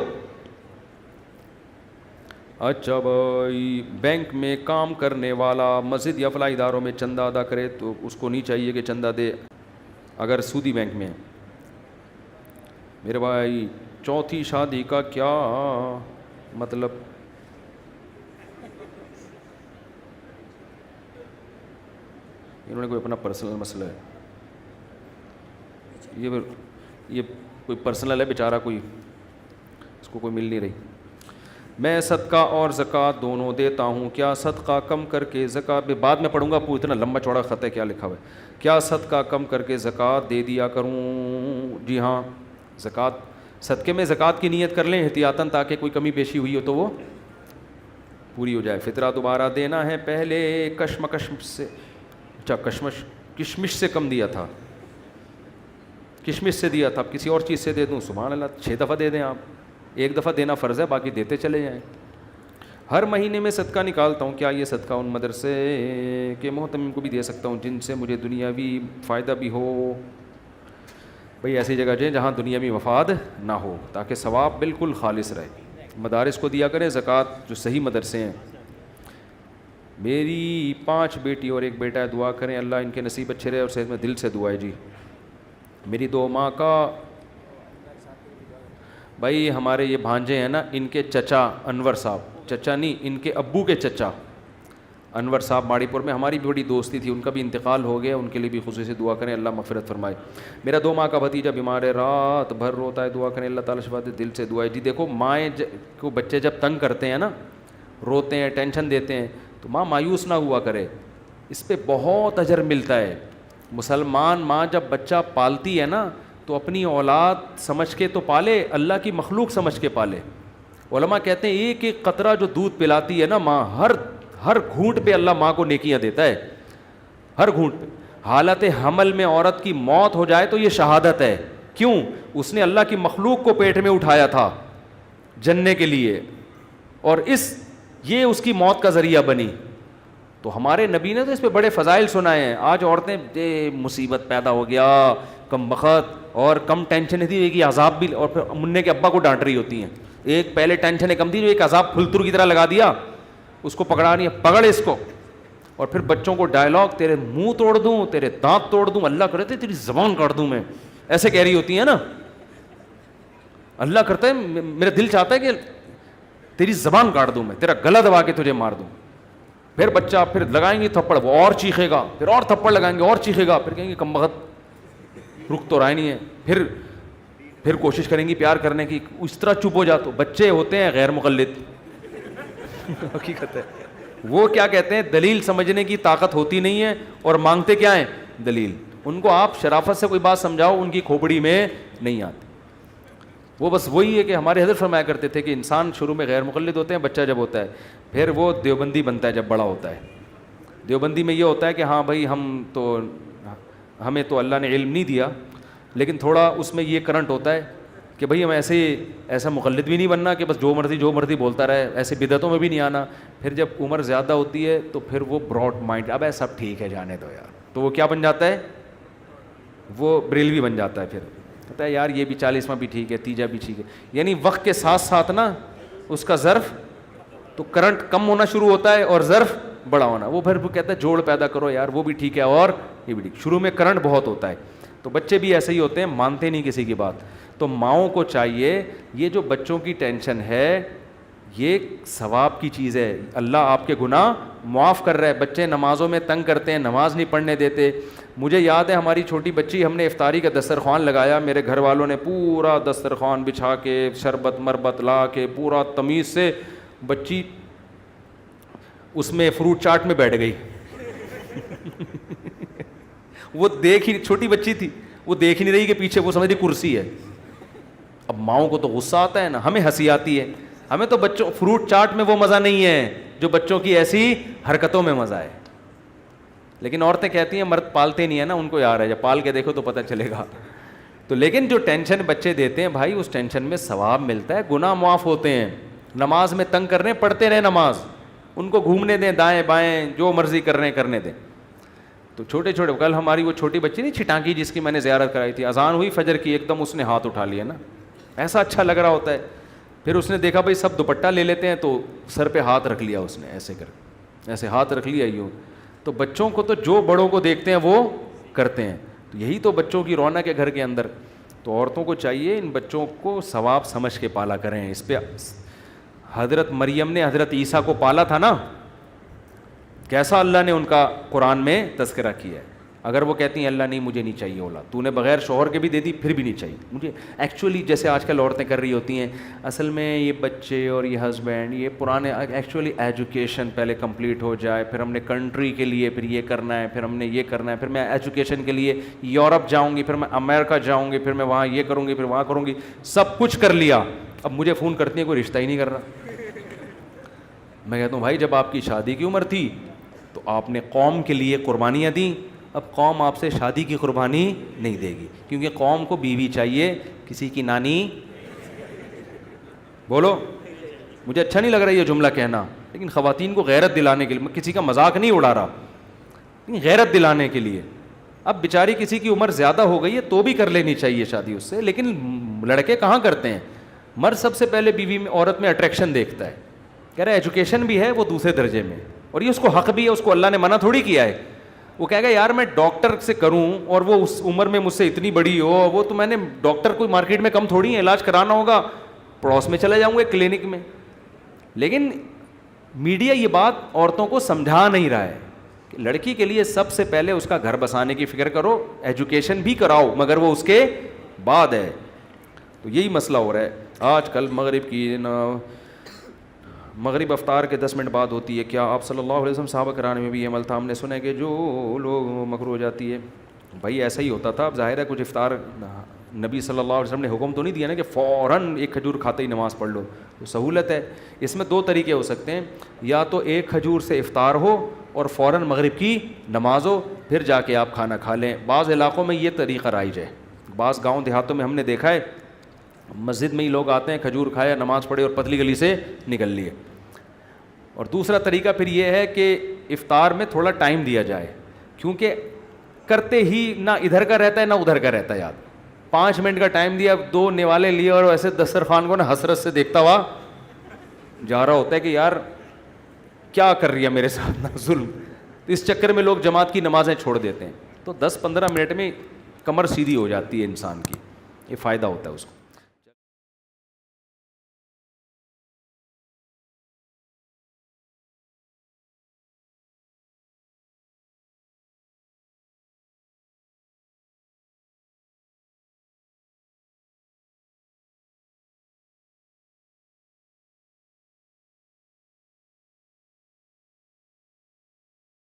اچھا بھائی، بینک میں کام کرنے والا مسجد یا فلاحی اداروں میں چندہ ادا کرے تو اس کو نہیں چاہیے کہ چندہ دے اگر سودی بینک میں ہے. میرے بھائی، چوتھی شادی کا کیا مطلب؟ انہوں نے کوئی اپنا پرسنل مسئلہ ہے، یہ کوئی پرسنل ہے بیچارہ، کوئی اس کو کوئی مل نہیں رہی. میں صدقہ اور زکوٰۃ دونوں دیتا ہوں، کیا صدقہ کم کر کے زکوٰۃ بھی بعد میں پڑھوں گا، اتنا لمبا چوڑا خط ہے کیا لکھا ہوا ہے. کیا صدقہ کم کر کے زکوٰۃ دے دیا کروں؟ جی ہاں، صدقے میں زکوٰۃ کی نیت کر لیں احتیاطاً، تاکہ کوئی کمی بیشی ہوئی ہو تو وہ پوری ہو جائے. فطرہ دوبارہ دینا ہے، پہلے کشمش سے کم دیا تھا، کشمش سے دیا تھا، اب کسی اور چیز سے دے دوں؟ سبحان اللہ، 6 دفعہ دے دیں آپ. 1 دفعہ دینا فرض ہے، باقی دیتے چلے جائیں. ہر مہینے میں صدقہ نکالتا ہوں، کیا یہ صدقہ ان مدرسے کے محتمم کو بھی دے سکتا ہوں جن سے مجھے دنیاوی فائدہ بھی ہو؟ بھئی ایسی جگہ جائیں جہاں دنیاوی مفاد نہ ہو تاکہ ثواب بالکل خالص رہے. مدارس کو دیا کریں زکوٰۃ, جو صحیح مدرسے ہیں. میری 5 بیٹی اور 1 بیٹا ہے, دعا کریں اللہ ان کے نصیب اچھے رہے اور صحت میں. دل سے دعا ہے جی. میری 2 ماں کا, بھائی ہمارے یہ بھانجے ہیں نا, ان کے چچا انور صاحب, چچا نہیں ان کے ابو کے چچا انور صاحب ماڑی پور میں, ہماری بھی بڑی دوستی تھی, ان کا بھی انتقال ہو گیا, ان کے لیے بھی خصوصی دعا کریں اللہ مغفرت فرمائے. میرا 2 ماہ کا بھتیجا بیمار ہے, رات بھر روتا ہے, دعا کریں اللہ تعالیٰ شفا دے. دل سے دعا ہے جی. دیکھو مائیں کو بچے جب تنگ کرتے ہیں نا, روتے ہیں, ٹینشن دیتے ہیں, تو ماں مایوس نہ ہوا کرے, اس پہ بہت اجر ملتا ہے. مسلمان ماں جب بچہ پالتی ہے نا تو اپنی اولاد سمجھ کے تو پالے, اللہ کی مخلوق سمجھ کے پالے. علماء کہتے ہیں ایک ایک قطرہ جو دودھ پلاتی ہے نا ماں, ہر گھونٹ پہ اللہ ماں کو نیکیاں دیتا ہے, ہر گھونٹ پہ. حالت حمل میں عورت کی موت ہو جائے تو یہ شہادت ہے. کیوں؟ اس نے اللہ کی مخلوق کو پیٹ میں اٹھایا تھا جننے کے لیے, اور یہ اس کی موت کا ذریعہ بنی. تو ہمارے نبی نے تو اس پہ بڑے فضائل سنائے ہیں. آج عورتیں مصیبت پیدا ہو گیا, کم بخت اور کم ٹینشن تھی, ایک عذاب بھی, اور پھر منع کے ابا کو ڈانٹ رہی ہوتی ہیں. ایک پہلے ٹینشن کم تھی, جو ایک عذاب پھلتر کی طرح لگا دیا, اس کو پکڑا نہیں ہے, پکڑ اس کو. اور پھر بچوں کو ڈائلاگ, تیرے منہ توڑ دوں, تیرے دانت توڑ دوں, اللہ کرے تیری زبان کاٹ دوں میں, ایسے کہہ رہی ہوتی ہیں نا. اللہ کرتا ہے, میرا دل چاہتا ہے کہ تیری زبان کاٹ دوں میں, تیرا گلا دبا کے تجھے مار دوں. پھر بچہ, پھر لگائیں گے تھپڑ, وہ اور چیخے گا, پھر اور تھپڑ لگائیں گے اور چیخے گا, پھر کہیں گے کم بخت رک تو رہا ہی نہیں ہے. پھر کوشش کریں گی پیار کرنے کی, اس طرح چپ ہو جا. تو بچے ہوتے ہیں غیر مقلد, حقیقت ہے. وہ کیا کہتے ہیں, دلیل سمجھنے کی طاقت ہوتی نہیں ہے, اور مانگتے کیا ہیں, دلیل. ان کو آپ شرافت سے کوئی بات سمجھاؤ, ان کی کھوپڑی میں نہیں آتی. وہ بس وہی ہے کہ ہمارے حضرت فرمایا کرتے تھے کہ انسان شروع میں غیر مقلد ہوتے ہیں, بچہ جب ہوتا ہے پھر وہ دیوبندی بنتا ہے جب بڑا ہوتا ہے. دیوبندی میں یہ ہوتا ہے کہ ہاں بھائی ہمیں تو اللہ نے علم نہیں دیا, لیکن تھوڑا اس میں یہ کرنٹ ہوتا ہے کہ بھئی ہم ایسا مقلد بھی نہیں بننا کہ بس جو مرضی بولتا رہے, ایسے بدعتوں میں بھی نہیں آنا. پھر جب عمر زیادہ ہوتی ہے تو پھر وہ براڈ مائنڈ, اب سب ٹھیک ہے جانے دو یار, تو وہ کیا بن جاتا ہے, وہ بریلوی بن جاتا ہے. پھر کہتا ہے یار یہ بھی 40واں بھی ٹھیک ہے, 30واں بھی ٹھیک ہے. یعنی وقت کے ساتھ ساتھ نا اس کا ظرف تو کرنٹ کم ہونا شروع ہوتا ہے اور ظرف بڑا ہونا. وہ پھر کہتا ہے جوڑ پیدا کرو یار, وہ بھی ٹھیک ہے اور یہ بھی ٹھیک. شروع میں کرنٹ بہت ہوتا ہے. تو بچے بھی ایسے ہی ہوتے ہیں, مانتے نہیں کسی کی بات. تو ماؤں کو چاہیے, یہ جو بچوں کی ٹینشن ہے یہ ثواب کی چیز ہے, اللہ آپ کے گناہ معاف کر رہا ہے. بچے نمازوں میں تنگ کرتے ہیں, نماز نہیں پڑھنے دیتے. مجھے یاد ہے ہماری چھوٹی بچی, ہم نے افطاری کا دسترخوان لگایا, میرے گھر والوں نے پورا دسترخوان بچھا کے شربت مربت لا کے پورا تمیز سے, بچی اس میں فروٹ چاٹ میں بیٹھ گئی. وہ چھوٹی بچی تھی, وہ دیکھ نہیں رہی کہ پیچھے, وہ سمجھ رہی کرسی ہے. اب ماؤں کو تو غصہ آتا ہے نا, ہمیں ہنسی آتی ہے. ہمیں تو بچوں فروٹ چاٹ میں وہ مزہ نہیں ہے جو بچوں کی ایسی حرکتوں میں مزہ ہے. لیکن عورتیں کہتی ہیں مرد پالتے نہیں ہیں نا, ان کو یار ہے, جب پال کے دیکھو تو پتہ چلے گا. تو لیکن جو ٹینشن بچے دیتے ہیں بھائی, اس ٹینشن میں ثواب ملتا ہے, گناہ معاف ہوتے ہیں. نماز میں تنگ کر رہے ہیں, پڑھتے رہے نماز, ان کو گھومنے دیں دائیں بائیں, جو مرضی کر رہے ہیں کرنے دیں. تو چھوٹے کل ہماری وہ چھوٹی بچی نہیں چھٹانکی, جس کی میں نے زیارت کرائی تھی, اذان ہوئی فجر کی, ایک دم اس نے ہاتھ اٹھا لیا نا, ایسا اچھا لگ رہا ہوتا ہے. پھر اس نے دیکھا بھائی سب دوپٹہ لے لیتے ہیں, تو سر پہ ہاتھ رکھ لیا اس نے, ایسے ہاتھ رکھ لیا یوں. تو بچوں کو تو جو بڑوں کو دیکھتے ہیں وہ کرتے ہیں. تو یہی تو بچوں کی رونق ہے گھر کے اندر. تو عورتوں کو چاہیے ان بچوں کو ثواب سمجھ کے پالا کریں. اس پہ حضرت مریم نے حضرت عیسیٰ کو پالا تھا نا, کیسا اللہ نے ان کا قرآن میں تذکرہ کیا ہے. اگر وہ کہتی ہیں اللہ نہیں مجھے نہیں چاہیے اولاد, تو نے بغیر شوہر کے بھی دے دی پھر بھی نہیں چاہیے مجھے. ایکچولی جیسے آج کل عورتیں کر رہی ہوتی ہیں, اصل میں یہ بچے اور یہ ہسبینڈ یہ پرانے, ایکچولی ایجوکیشن پہلے کمپلیٹ ہو جائے, پھر ہم نے کنٹری کے لیے پھر یہ کرنا ہے, پھر ہم نے یہ کرنا ہے, پھر میں ایجوکیشن کے لیے یورپ جاؤں گی, پھر میں امریکہ جاؤں گی, پھر میں وہاں یہ کروں گی, پھر وہاں کروں گی, سب کچھ کر لیا. اب مجھے فون کرتی ہیں کوئی رشتہ ہی نہیں کر رہا. میں کہتا ہوں بھائی جب آپ کی شادی کی عمر تھی تو آپ نے قوم کے لیے قربانیاں دیں, اب قوم آپ سے شادی کی قربانی نہیں دے گی, کیونکہ قوم کو بیوی چاہیے, کسی کی نانی. بولو, مجھے اچھا نہیں لگ رہا یہ جملہ کہنا, لیکن خواتین کو غیرت دلانے کے لیے, میں کسی کا مذاق نہیں اڑا رہا, لیکن غیرت دلانے کے لیے اب بیچاری کسی کی عمر زیادہ ہو گئی ہے تو بھی کر لینی چاہیے شادی اس سے, لیکن لڑکے کہاں کرتے ہیں. مرد سب سے پہلے بیوی میں عورت میں اٹریکشن دیکھتا ہے, کہہ رہا ہے ایجوکیشن بھی ہے وہ دوسرے درجے میں, اور یہ اس کو حق بھی ہے, اس کو اللہ نے منع تھوڑی کیا ہے. وہ کہے گا یار میں ڈاکٹر سے کروں اور وہ اس عمر میں مجھ سے اتنی بڑی ہو, وہ تو میں نے ڈاکٹر کوئی مارکیٹ میں کم تھوڑی ہے, علاج کرانا ہوگا پڑوس میں چلے جاؤں گا کلینک میں. لیکن میڈیا یہ بات عورتوں کو سمجھا نہیں رہا ہے کہ لڑکی کے لیے سب سے پہلے اس کا گھر بسانے کی فکر کرو, ایجوکیشن بھی کراؤ مگر وہ اس کے بعد ہے. تو یہی مسئلہ ہو رہا ہے آج کل. مغرب افطار کے 10 منٹ بعد ہوتی ہے. کیا آپ صلی اللہ علیہ وسلم صحابہ کرام میں بھی یہ عمل تھا؟ ہم نے سنا ہے کہ جو لوگ مکروہ ہو جاتی ہے. بھائی ایسا ہی ہوتا تھا. اب ظاہر ہے کچھ افطار نبی صلی اللہ علیہ وسلم نے حکم تو نہیں دیا نا کہ فوراً ایک کھجور کھاتے ہی نماز پڑھ لو, تو سہولت ہے. اس میں 2 طریقے ہو سکتے ہیں, یا تو ایک کھجور سے افطار ہو اور فوراً مغرب کی نماز ہو, پھر جا کے آپ کھانا کھا لیں. بعض علاقوں میں یہ طریقہ رائج ہے, بعض گاؤں دیہاتوں میں ہم نے دیکھا ہے مسجد میں ہی لوگ آتے ہیں, کھجور کھایا, نماز پڑھے اور پتلی گلی سے نکل لیے. اور دوسرا طریقہ پھر یہ ہے کہ افطار میں تھوڑا ٹائم دیا جائے, کیونکہ کرتے ہی نہ ادھر کا رہتا ہے نہ ادھر کا رہتا ہے یاد. 5 منٹ کا ٹائم دیا, 2 نوالے لیے اور ایسے دسترخوان کو نا حسرت سے دیکھتا ہوا جا رہا ہوتا ہے کہ یار کیا کر رہی ہے میرے ساتھ نا ظلم. تو اس چکر میں لوگ جماعت کی نمازیں چھوڑ دیتے ہیں. تو 10-15 منٹ میں کمر سیدھی ہو جاتی ہے انسان کی, یہ فائدہ ہوتا ہے اس کو.